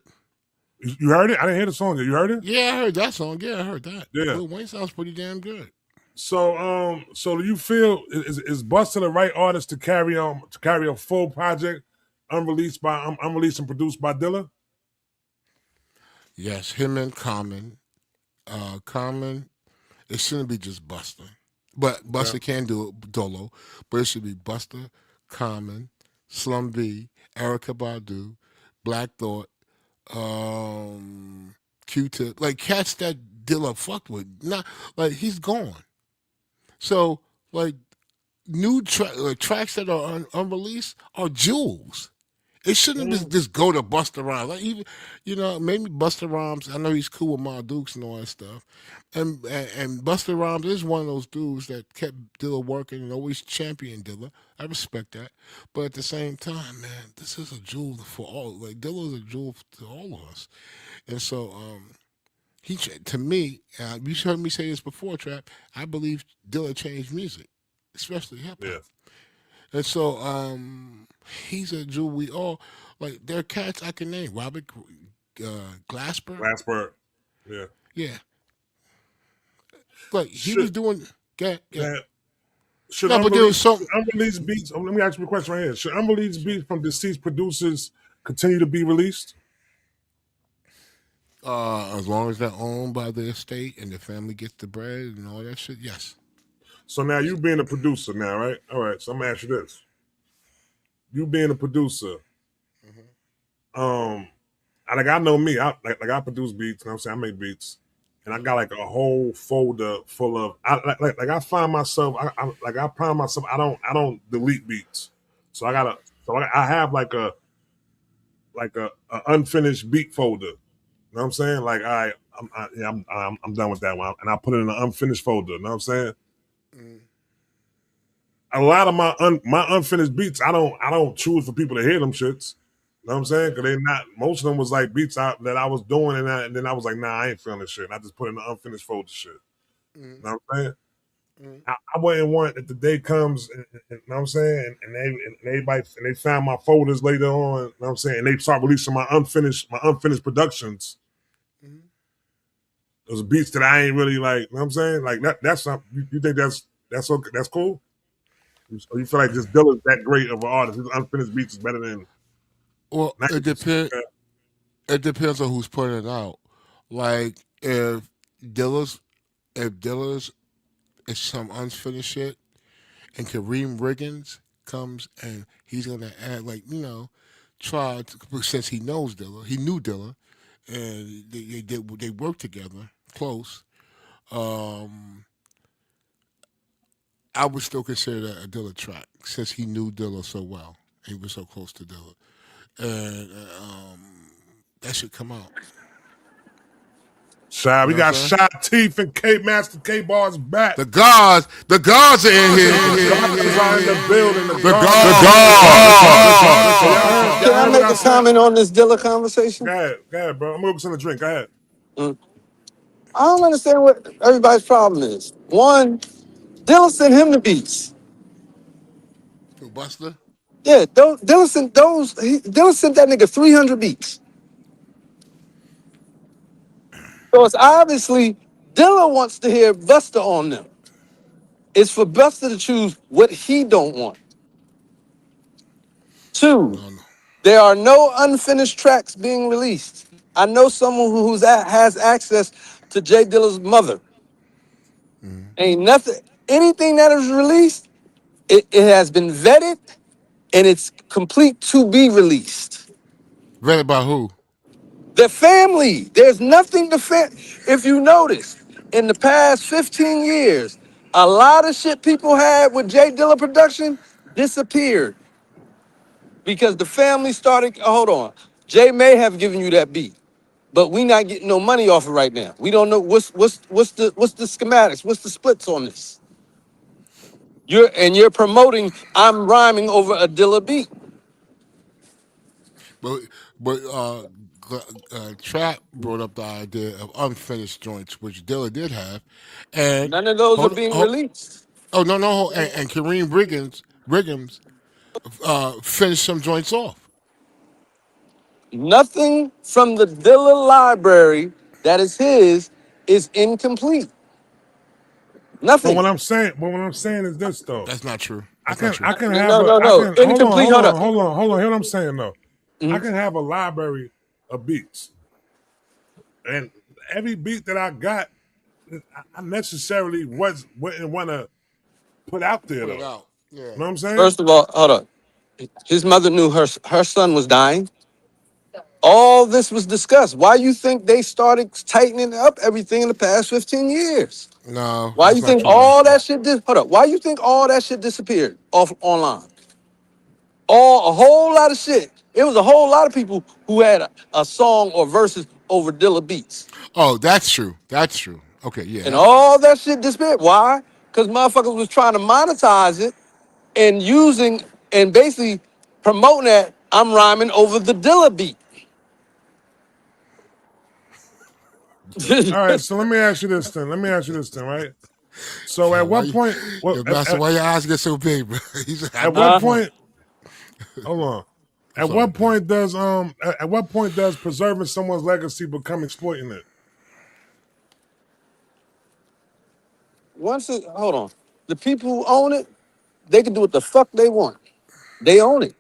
You heard it? I didn't hear the song yet. You heard it? Yeah, I heard that song. Yeah, I heard that. Yeah. Lil Wayne sounds pretty damn good. So do you feel is Busta the right artist to carry a full project unreleased and produced by Dilla? Yes, him and Common. Common, it shouldn't be just Busta. But Busta can do it dolo, but it should be Busta, Common, Slum B, Erykah Badu, Black Thought, Q-Tip, like cats that Dilla fucked with. Not like he's gone. So like tracks that are unreleased are jewels. It shouldn't just go to Busta Rhymes. Like even, maybe Busta Rhymes. I know he's cool with Ma Dukes and all that stuff, and Busta Rhymes is one of those dudes that kept Dilla working and always championed Dilla. I respect that, but at the same time, man, this is a jewel for all. Like Dilla is a jewel to all of us, and so to me, you heard me say this before, Trap. I believe Dilla changed music, especially hip hop. Yeah. And so he's a jewel we all like. There are cats I can name. Robert Glasper. Glassberg. Yeah. Yeah. Like he was Should doing yeah. that should No, but there was unreleased, some unreleased beats? Let me ask you a question right here. Should unreleased beats from deceased producers continue to be released? as long as they're owned by the estate and the family gets the bread and all that shit, yes. So now you being a producer now, right? All right. So I'm gonna ask you this: you being a producer, um, I know me. I produce beats. You know what I'm saying, I make beats, and I got like a whole folder full of. I find myself. I find myself. I don't delete beats. So I gotta. So I have like a unfinished beat folder. You know what I'm saying? Like I'm done with that one, and I put it in an unfinished folder. You know what I'm saying? Mm. A lot of my unfinished beats, I don't choose for people to hear them shits. You know what I'm saying? Because they not most of them was like beats that I was doing, and then I was like, nah, I ain't feeling this shit. And I just put it in the unfinished folder shit. Mm. You know what I'm saying? Mm. I wouldn't want that the day comes, you know what I'm saying, and everybody and they find my folders later on, you know what I'm saying, and they start releasing my unfinished productions. Mm. Those beats that I ain't really like, you know what I'm saying? Like that's something you think that's okay, that's cool? Or you feel like just Dilla's that great of an artist? His unfinished beats is better than Well, 90%. it depends on who's putting it out. Like Dilla's if Dilla's is some unfinished shit and Kareem Riggins comes and he's gonna add try to, since he knows Dilla, he knew Dilla, and they worked together close. Um, I would still consider that a Dilla track since he knew Dilla so well. He was so close to Dilla, and that should come out. Shy, You we know what got I'm saying? Shy Teeth and K Master K Bars back. The gods are in here. Guards are in the building. The The guards. Can I Y'all heard what make I a said? comment on this Dilla conversation? Go ahead, bro. I'm gonna go send a drink. Go ahead. Mm. I don't understand what everybody's problem is. One, Dilla sent him the beats. Who, Buster? Yeah, Dilla sent that nigga 300 beats. So it's obviously Dilla wants to hear Buster on them. It's for Buster to choose what he don't want. Two, No, no. there are no unfinished tracks being released. I know someone has access to Jay Dilla's mother. Mm-hmm. Ain't nothing, anything that is released, it has been vetted and it's complete to be released. Read about who? The family, there's nothing to if you notice, in the past 15 years, a lot of shit people had with Jay Dilla production disappeared because the family started, hold on, Jay may have given you that beat, but we not getting no money off it right now. We don't know what's the schematics, what's the splits on this. You're promoting I'm rhyming over a Dilla beat. But Trap brought up the idea of unfinished joints, which Dilla did have, and None of those are hold, being hold released. oh no, and Kareem Riggins finished some joints off. Nothing from the Dilla library that is his is incomplete. But Nothing. what I'm saying is this though. That's not true. I That's not can true. I can have No, a no, I no. can Incomplete. Hold up. Hear what I'm saying though. I Mhm. can have a library of beats, and every beat that I got, I necessarily wouldn't want to put out there Put it though. out. Yeah. You know what I'm saying? First of all, hold up. His mother knew her son was dying. All this was discussed. Why you think they started tightening up everything in the past 15 years? No, Why that's you not think true, all Master. that shit hold up? Why you think all that shit disappeared off online? A whole lot of shit. It was a whole lot of people who had a song or verses over Dilla beats. Oh, that's true. That's true. Okay, yeah, And that's true. all that shit disappeared. Why? Because motherfuckers was trying to monetize it and using and basically promoting that I'm rhyming over the Dilla beat. All right, so let me ask you this then. Right? So at Why what you, point? Well, yo, Master, why your eyes get so big, bro? He's like, I at know what the Uh-huh. point. point? Hold on. I'm At sorry, what bro. point does at what point does preserving someone's legacy become exploiting it? Once it hold on. The people who own it, they can do what the fuck they want. They own it.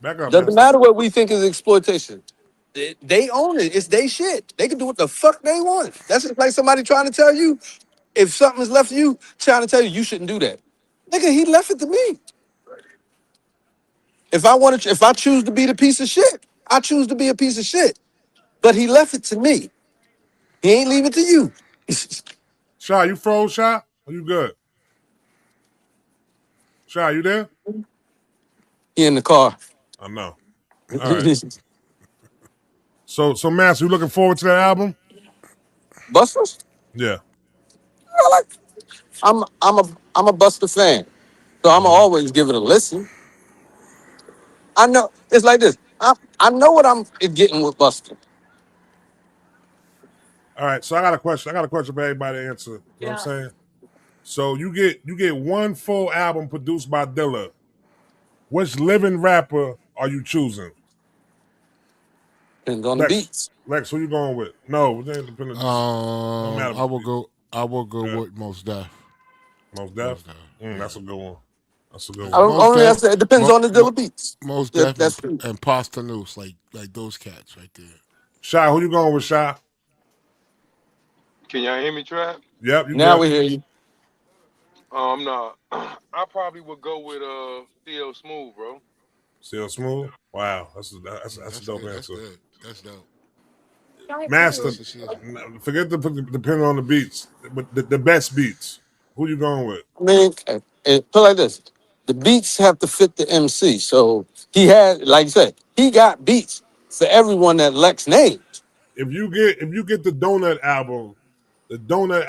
Back up, Doesn't Master. matter what we think is exploitation. They own it. It's they shit. They can do what the fuck they want. That's just like somebody trying to tell you if something is left to you, trying to tell you you shouldn't do that. Nigga, he left it to me. If I choose to be the piece of shit, I choose to be a piece of shit. But he left it to me. He ain't leave it to you. Shy, you froze, Shy? Are you good? Shy, you there? He in the car. I know. All right. So Master, you looking forward to that album? Busters? Yeah. I like. I'm a Buster fan, so I'm always give it a listen. I know it's like this. I know what I'm getting with Buster. All right. So I got a question. For everybody to answer. You know what I'm saying? So you get one full album produced by Dilla. Which living rapper are you choosing? Depends on the Lex, beats. who you going with? No, it ain't dependent. Just no matter. I will go. I will go Yeah, with Most Def. Most Most Def. Def. That's Yeah. a good one. That's a good I one. don't, Most only I Def. said it depends on the Dilla beats. Most Yeah, Def that's true. and Pasta Noose, like those cats right there. Shy, who you going with, Shy? Can y'all hear me, Trap? Yep, you Now good. we hear you. No. I probably would go with CL Smooth, bro. Still smooth. Wow, that's a That's dope good. That's answer. good. That's dope. Master, That's what she is. forget the depending on the beats, but the best beats. Who you going with? I mean, put it like this: the beats have to fit the MC. So he had, like you said, he got beats for everyone that Lex named. If you get the Donut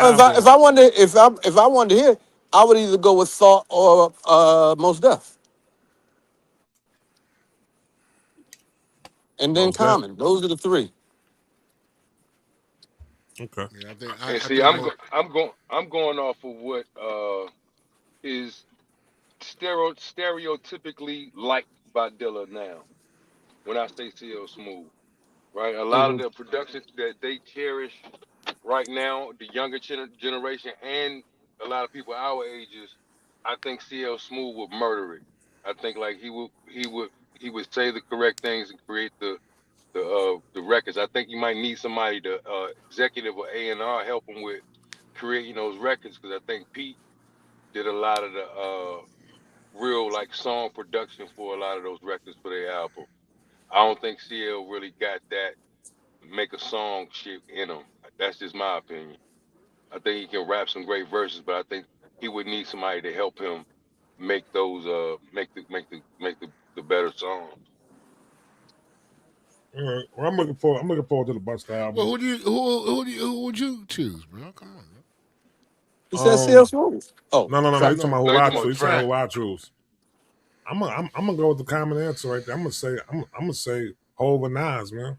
If album. I wanted if I wanted to hear, I would either go with Thought or Most Def, and then Most Def. Common. Those are the three. Okay. Yeah, I think And I see, think more. I'm going off of what is stereotypically liked by Dilla now. When I say CL Smooth, right? A lot of Mhm. the productions that they cherish right now, the younger generation, and a lot of people our ages, I think CL Smooth would murder it. I think like he would say the correct things and create the records. I think you might need somebody to executive or A&R help him with creating those records because I think Pete did a lot of the real like song production for a lot of those records for their album. I don't think CL really got that make a song shit in him. That's just my opinion. I think he can rap some great verses, but I think he would need somebody to help him make those make the better songs. All right. Well, I'm looking forward to the Busta Well, album. who would you choose, bro? Come on. Man. He said CL Um, Smooth. Oh, no. No, He's talking no. about No, who you I talking choose. about He's saying trap. who I choose. I'm gonna go with the common answer right there. I'm gonna say Hov and Nas, man.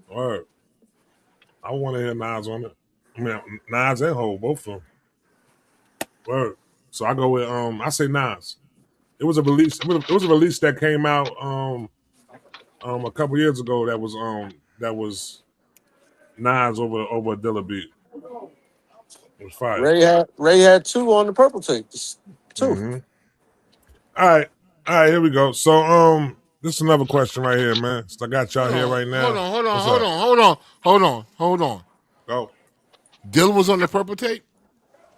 Word. I want to hear Nas on it. I mean, Nas and Hov, both of them. Word. So I go with I say Nas. It was a release. It was a release that came out a couple years ago. That was Nas over a Dilla beat. It was fire. Ray had two on the purple tape. Just two. Mm-hmm. All right, here we go. So this is another question right here, man. So I got y'all Hold here on. right Hold now. on. Hold on. What's Hold up? on. Hold on. Hold on. Hold on. Go. Dylan was on the purple tape.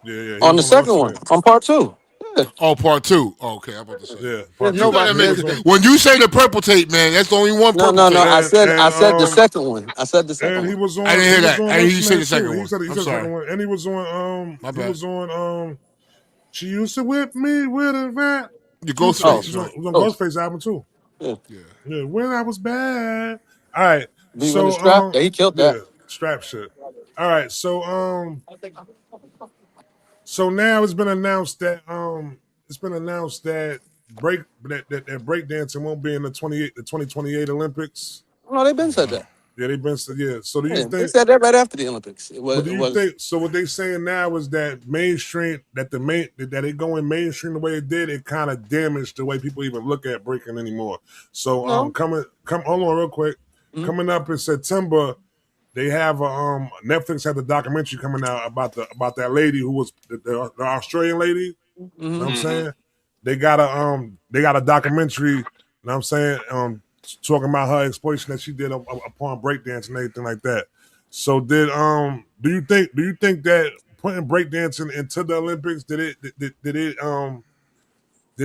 Yeah, he On was the on the second what's one, name? on part two. Oh, part two. Oh, okay, I'm about to say. Yeah, There's part You two. gotta nobody. And he make was There's, it. on. When you say the purple tape, man, that's the only one no, purple no, no. tape. I And said the second one. I said the second and he one. was I on. didn't He hear was that. on. I didn't What's you the say name the too? second one. He I'm said the second sorry. one, and he was on. My He bad. was on. She used to whip me with a rap. The Oh, Ghostface joint. It was on oh, Ghostface album too. yeah. Yeah. Yeah, when I was bad. All right, Be with the so strap. Yeah, he killed that. yeah, strap shit. All right, so now it's been announced that that breakdancing won't be in the 2028 Olympics. No, they've been said Wow. that. Yeah, they've been yeah. So do you Yeah, they think? said that right after the Olympics. It But was. do It you was. think? So what they saying now is that mainstream that it going mainstream the way it did, it kind of damaged the way people even look at breaking anymore. So No. hold on real quick. Mhm. Coming up in September, they have a Netflix had the documentary coming out about that lady who was the Australian lady. Know what I'm Mhm. Mm-hmm. saying? They got a documentary, know what I'm saying, talking about her exploitation that she did upon breakdance and everything like that. So do you think that putting breakdancing into the Olympics did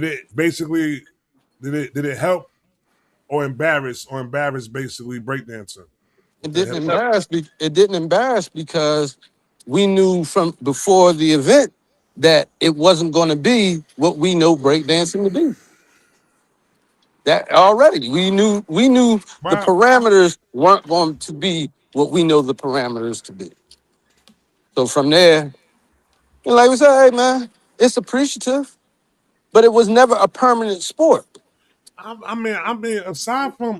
it basically did it help or embarrass basically breakdancing? It What the didn't It's hell? up. embarrass. It didn't embarrass because we knew from before the event that it wasn't going to be what we know breakdancing to be. That already we knew the Wow. parameters weren't going to be what we know the parameters to be. So from there, and like we said, hey man, it's appreciative, but it was never a permanent sport. I mean,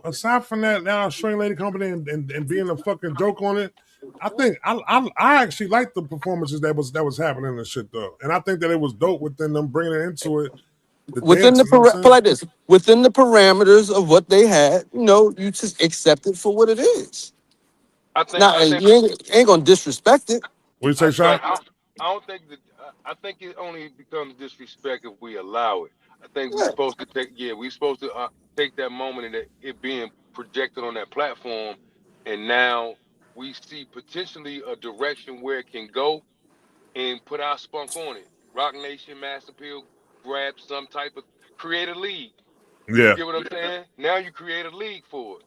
aside from that Australian lady company and being a fucking joke on it, I think I actually liked the performances that was happening and shit though, and I think that it was dope within them bringing it into it, the Within the dancing. You know what I'm put saying? like this, within the parameters of what they had, you just accept it for what it is. It's not I think you ain't gonna disrespect it. What you say, right. Shy? I don't think that. I think it only becomes disrespect if we allow it. I think we're Yeah. supposed to take. Yeah, we're supposed to take that moment and it being projected on that platform, and now we see potentially a direction where it can go and put our spunk on it. Rock Nation, Mass Appeal, grab some type of create a league. You Yeah. get what I'm saying? Now you create a league for it.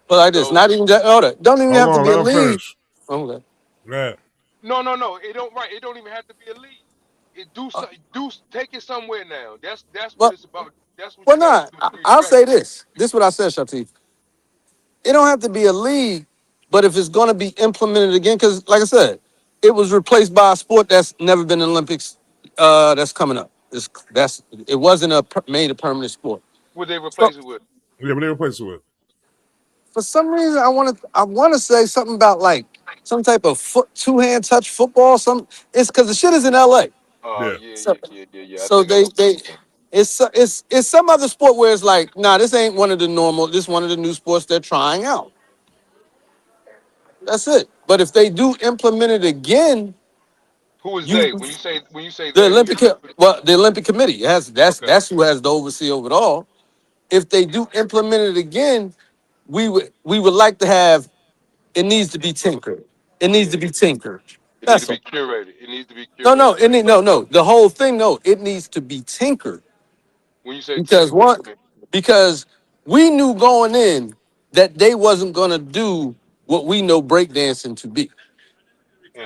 But like this, So not even that order. Don't even Hold have to on, be let a him league. finish. Okay. Yeah. no. It don't right. It don't even have to be a league. It take it somewhere now. That's what Well, it's about. That's what well, you got to not. do. I'll Right. say this. This is what I said, Shati. It don't have to be a league, but if it's gonna be implemented again, because like I said, it was replaced by a sport that's never been in the Olympics. That's coming up. It wasn't made a permanent sport. What they So replace it with? Yeah, but they replaced it with. for some reason, I want to say something about like some type of two hand touch football. It's because the shit is in L.A. Yeah. So, Yeah. I so think I know. it's some other sport where it's like, nah, this ain't one of the normal. This one of the new sports they're trying out. That's it. But if they do implement it again, Who is you they? When you say they, who's The Olympic Committee has okay? that's who has to oversee over it all. If they do implement it again, we would like to have it needs to be tinkered. It needs Yeah. to be tinkered. It need to That's be all. curated. It needs to be No, no, curated. no. The whole thing, no, it needs to be tinkered When you say because tinker, what one, you mean? because we knew going in that they wasn't gonna do what we know breakdancing to be.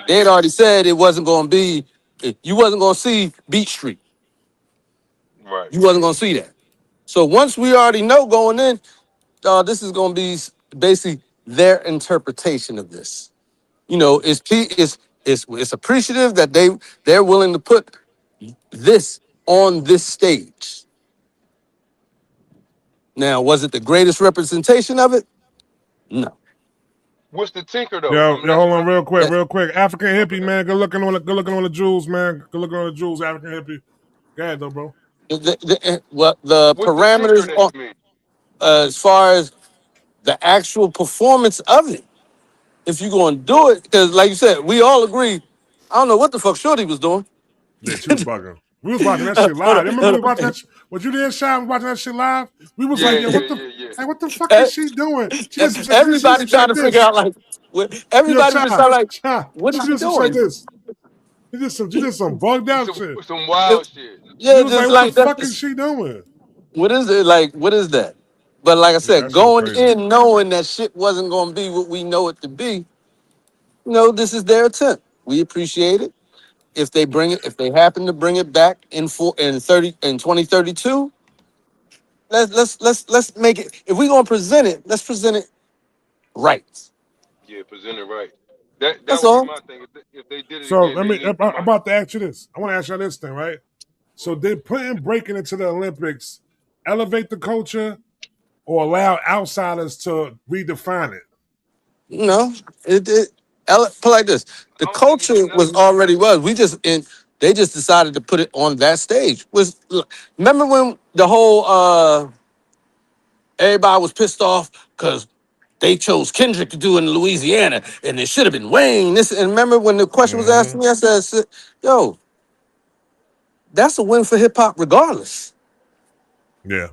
They had Indeed. already said it wasn't gonna be. You wasn't gonna see Beat Street. Right. You wasn't gonna see that. So once we already know going in, this is gonna be basically their interpretation of this. It's appreciative that they're willing to put this on this stage. Now, was it the greatest representation of it? No. What's the tinker though? Yo, That's hold what on I'm. That- real quick. African hippie, man. Good looking on the jewels, man. Good looking on the jewels, African hippie. Go ahead though, bro. the What's the tinker parameters then on, to me? as far as the actual performance of it, if you're going to do it, because like you said, we all agree. I don't know what the fuck Shorty was doing. Yeah, she was bugging. We was watching that shit Hold live. on, You remember we hold was watching on. that? Was you there, Shy? We watching that shit live. We was like, Yeah, yo, yeah, yeah, yeah. what the fuck Eh, is she doing? She just Everybody she trying like to figure this. out like Yo, everybody was Shy, trying like, Shy. what She is she just like doing? this. You did some bugged out shit. Some wild shit. Yeah, You was like, just what the like fuck is that's she doing? what is it like? What is that? But like I Yeah, said, that shit going crazy. in knowing that shit wasn't going to be what we know it to be, this is their attempt. We appreciate it. If they bring it, if they happen to bring it back in 2032, let's make it. If we're gonna present it, let's present it right. Yeah, present it right. That That's would be all. my thing. If they did it So again, let they me. need to I'm come out. about to ask you this. I want to ask you this thing, right? So did putting breaking into the Olympics elevate the culture or allow outsiders to redefine it? It put like this. The I don't think it's culture was nothing. already was. They just decided to put it on that stage. Remember when the whole everybody was pissed off because they chose Kendrick to do it in Louisiana and it should have been Wayne. And remember when the question was asked to Mm-hmm. me, I said, yo, that's a win for hip hop regardless. Yeah.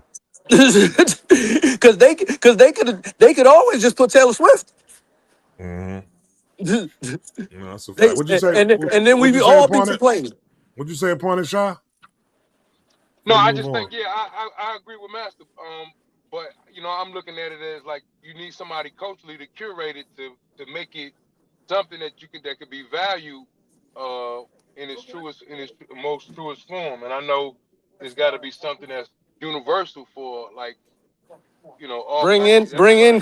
Because they could always just put Taylor Swift. Mm-hmm. they, That's a fact. What'd you say? and then we What'd would you say all be upon it? complaining. What'd you say upon it, Shaw? No, Before you I move just on. think I agree with Master. But I'm looking at it as like you need somebody culturally to curate it to make it something that could be valued in its most truest form. And I know it's got to be something that's universal for like all countries, everybody.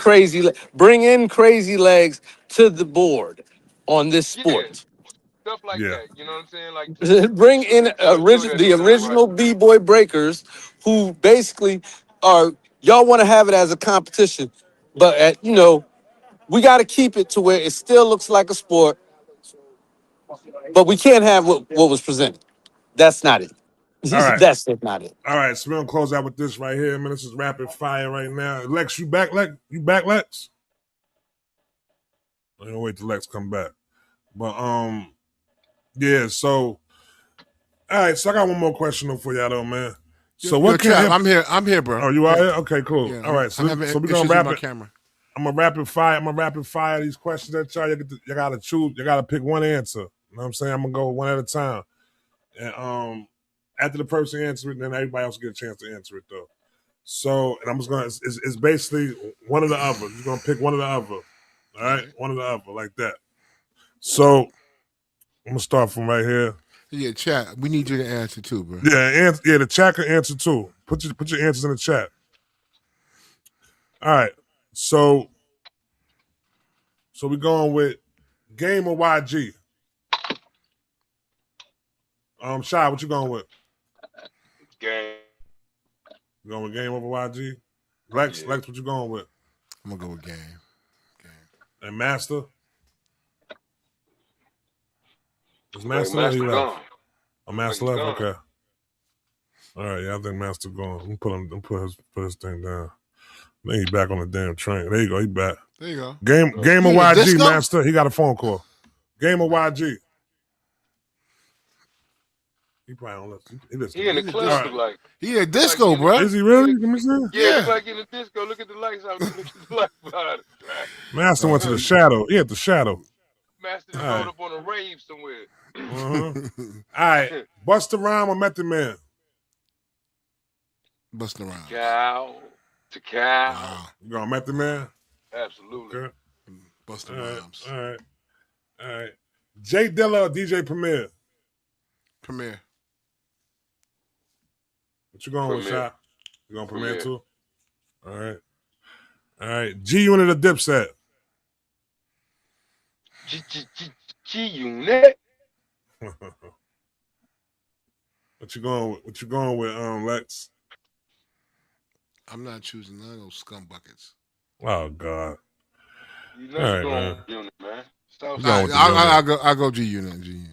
Bring in crazy legs to the board on this Yeah, sport. stuff like Yeah. that. You know what I'm saying? Like Bring in to ensure that the it's done right. original b-boy breakers who basically are y'all want to have it as a competition, but we got to keep it to where it still looks like a sport, but we can't have what was presented. That's not it. All right. That's not it. All right. So we're gonna close out with this right here. Man, this is rapid fire right now. Lex, you back, Lex? You back, Lex? I'm gonna wait till Lex come back. But yeah, so all right, so I got one more question for y'all though, man. So Yo, what can Chap, hip I'm here, bro. Oh, you are here? Okay, cool. Yeah, All right, I'm having so we're gonna issues with wrap my it. camera. I'm gonna rapid fire these questions at y'all. You gotta choose. You gotta pick one answer. You know what I'm saying? I'm gonna go one at a time. And after the person answers it, then everybody else get a chance to answer it though. So, and I'm just gonna. It's basically one or the other. You're gonna pick one or the other. All right, one or the other, like that. So I'm gonna start from right here. Yeah, Chat, we need you to answer too, bro. Yeah, the chat can answer too. Put your answers in the chat. All right. So we're going with Game or YG. Shy, what you going with? Game. You going with Game over YG? Lex, Yeah. what you going with? I'm gonna go with Game. And Master? Is I think Master there? He Master left. gone. Oh, I Master think he's left? gone. Okay. All right, yeah, I think Master gone. Let me put his thing down. I think he back on the damn train. There you go, he back. There you go. Game or Yeah, YG, disco? Master. He got a phone call. Game or YG? He probably don't listen. He in the club look like. He in disco, bro. Is he really? Let me see. Yeah, look like in the disco. Look at the lights out. Look at the lights out. Master went to the shadow. He at the shadow. Master All rolled right. up on a rave somewhere. All right. Busta Rhyme or Method Man? Busta Rhymes. Cow to cow. Wow. You going Method Man? Absolutely. Okay. Busta Rhymes. All right. Jay Dilla or DJ Premier? Premier. What you going with, Premier. Shot? You going Premier too? All right. G Unit or Dipset? G Unit. What you going with, Lex? I'm not choosing none of those scum buckets. Oh God. You know All you're right, going man. with Unit, man. I'll go G Unit. G Unit.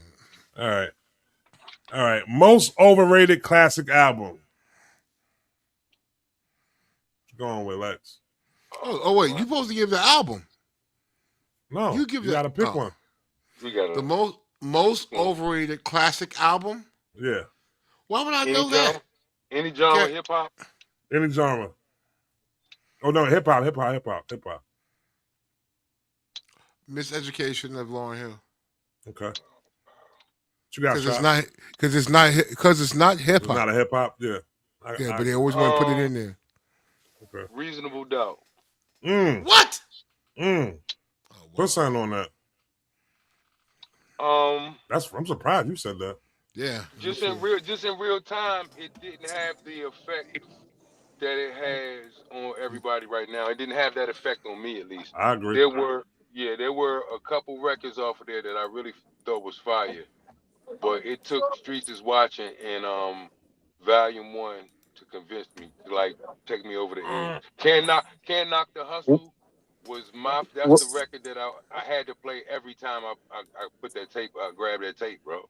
All right. Most overrated classic album. What you going with, Lex? Oh wait, you supposed to give the album. No, you gotta pick one. We got the most overrated classic album. Yeah. Why would I know that? Any genre, hip hop. Any genre. Oh no, hip hop. Miseducation of Lauryn Hill. Okay. What you got, because it's Shot? not hip It's hop. not a hip hop. Yeah. Yeah, I but they agree. always want to put it in there. Okay. Reasonable doubt. What? Mm. Oh, Put something on that. I'm surprised you said that. Yeah. Just in real time, it didn't have the effect that it has on everybody right now. It didn't have that effect on me, at least. I agree. There were a couple records off of there that I really thought was fire, but it took Streets is Watching and Volume 1 to convince me to like take me over the edge. Can't knock the hustle was that's the record that I had to play every time I put that tape, I grabbed that tape, bro.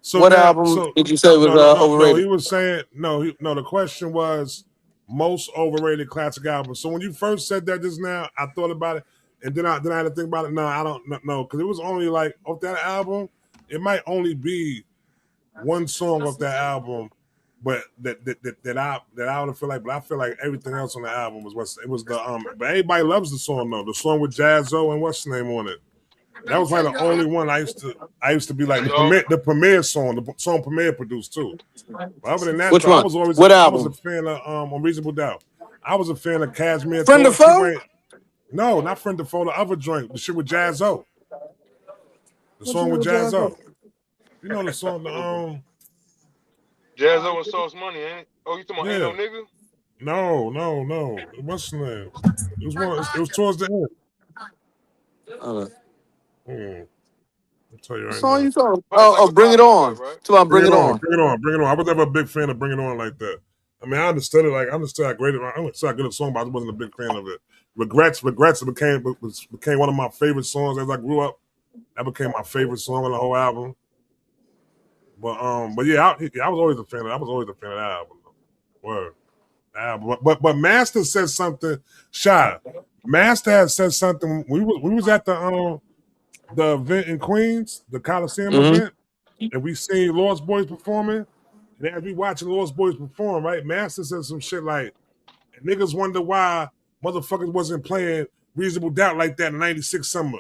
So What now, album did you say was no. He overrated? was saying no. The question was most overrated classic album. So when you first said that just now, I thought about it, and then I had to think about it. No, I don't know because it was only like off that album. It might only be one song off that album, but that I would feel like. But I feel like everything else on the album was the. But everybody loves the song though. The song with Jazzo and what's the name on it. That was like the only one I used to be like the Premier song, the song Premier produced too. But other than that, Which though, I one? was always What I was a album? fan of Unreasonable Doubt. I was a fan of Cashmere Friend of Thoughts. Foe? No, not Friend of Foe, the other joint, the shit with Jazzo. The What you song know with with Jazzo? Jazzo. You know the song, Jazzo and Sauce Money, ain't it? Oh, you talking about Ain't yeah. No Nigga? No. What's the name? It was towards the end. I'll tell you What right song now. you talking? It's like a Bring It pop On. joint, right? It's about Bring It On. Bring It On. I was never a big fan of Bring It On like that. I mean, I understood it. Like, I understood how great it was. I understood how good a song, but I wasn't a big fan of it. Regrets became one of my favorite songs as I grew up. That became my favorite song on the whole album. But yeah, I was always a fan of. I was always a fan of that album. Word. Album. But Master said something. Shy. Master had said something. We was at the event in Queens, the Coliseum Mm-hmm. event, and we seen Lost Boys performing. And as we watching Lost Boys perform, right? Master said some shit like, niggas wonder why motherfuckers wasn't playing Reasonable Doubt like that in '96 summer.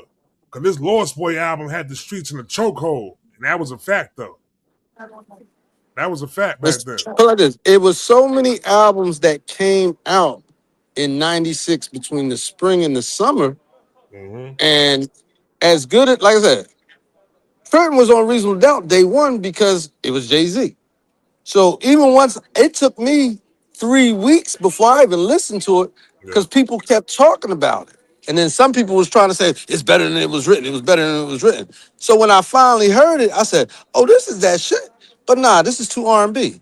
Cause this Lost Boy album had the streets in a chokehold. And that was a fact though. That was a fact back Let's then. put it like this. It was so many albums that came out in '96 between the spring and the summer. Mm-hmm. And as good as, like I said, Curtin was on Reasonable Doubt day one because it was Jay-Z. So even once, it took me 3 weeks before I even listened to it Yeah. because people kept talking about it. And then some people was trying to say, it's better than it was written. It was better than it was written. So when I finally heard it, I said, oh, this is that shit. But nah, this is too R&B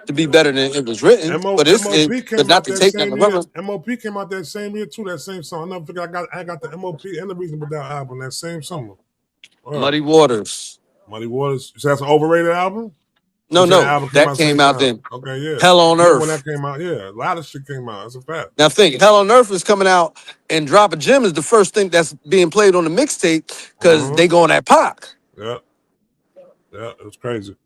to be better than it was written. But MOP but came not out to that take that same year. from MOP came out that same year too. That same song. I never forget. I got the MOP and the Reasonable Doubt album that same summer. Muddy Waters. Muddy Waters. So that's an overrated album. No, So that no, album came that out same came out time. then. Okay, yeah. Hell on Remember when that Earth. came out? Yeah, a lot of shit came out. That's a fact. Now think, Hell on Earth is coming out, and Drop a Gem is the first thing that's being played on the mixtape because they going at Pac. Yeah, it was crazy.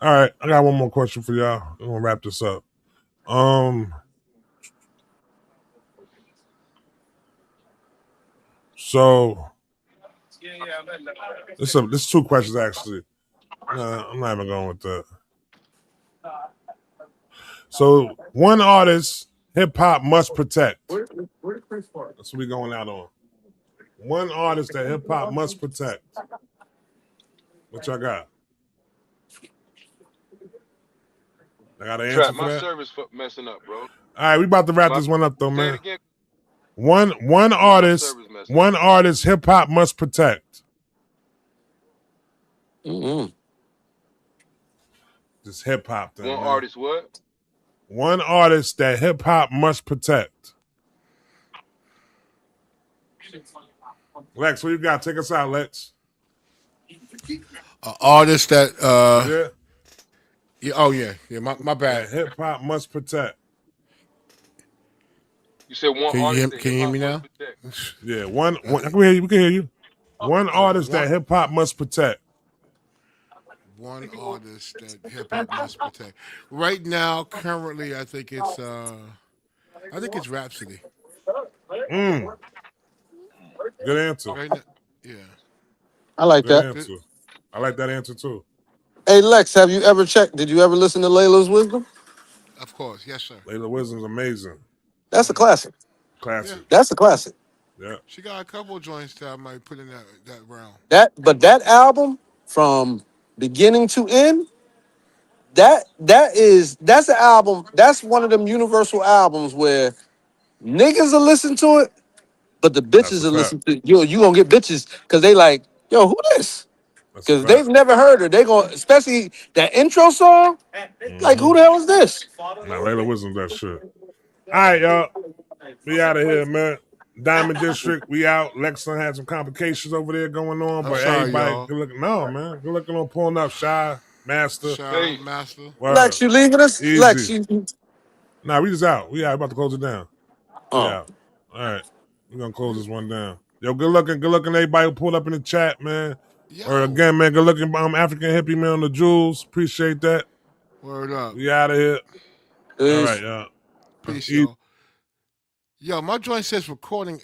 All right, I got one more question for y'all. I'm gonna wrap this up. So this is two questions actually. I'm not even going with that. So one artist hip hop must protect. That's what we going out on. One artist that hip hop must protect. What y'all got? I got an answer Trap, for my that. service messing up, bro. All right, we about to wrap this one up though, Say it man. again. One artist hip hop must protect. Mm-hmm. Just hip hop thing. One man. artist what? One artist that hip hop must protect. Lex, what you got? Take us out, Lex. An artist that Yeah. Yeah, my bad. Hip hop must protect. You said one artist that Can you hear me now? protect. Yeah, one we can hear you. One artist that hip hop must protect. One artist that hip hop must protect. Right now, currently, I think it's Rhapsody. Good answer. Right now, yeah. I like Good that. answer. I like that answer too. Hey Lex, have you ever checked? Did you ever listen to Layla's Wisdom? Of course, yes, sir. Layla Wisdom's amazing. That's a classic. Yeah, Classic. That's a classic. Yeah. she got a couple of joints that I might put in that round. That album from beginning to end, that's an album. That's one of them universal albums where niggas will listen to it, but the That's bitches a will fact. listen to it. You gonna get bitches because they like, yo, who this? That's a Because they've fact. never heard her. They gonna, especially that intro song. Like, Mm-hmm. who the hell is this? Now Layla Wisdom's that shit. All right, y'all. We out of here, man. Diamond District, we out. Lexington had some complications over there going on, I'm but sorry, everybody, y'all. good looking. No, man. Good looking on pulling up. Shy, Master. Shy Hey, Master. Word. Lex, you leaving us? Lex, Easy. you. Nah, we just out. We out. About to close it down. We Oh, out. All right. We're going to close this one down. Yo, good looking everybody who pulled up in the chat, man. Or Yo, again, man, good looking African hippie man on the jewels. Appreciate that. word up. We out of here. All right, peace. y'all. Peace, Easy. y'all. Yo, my joint says recording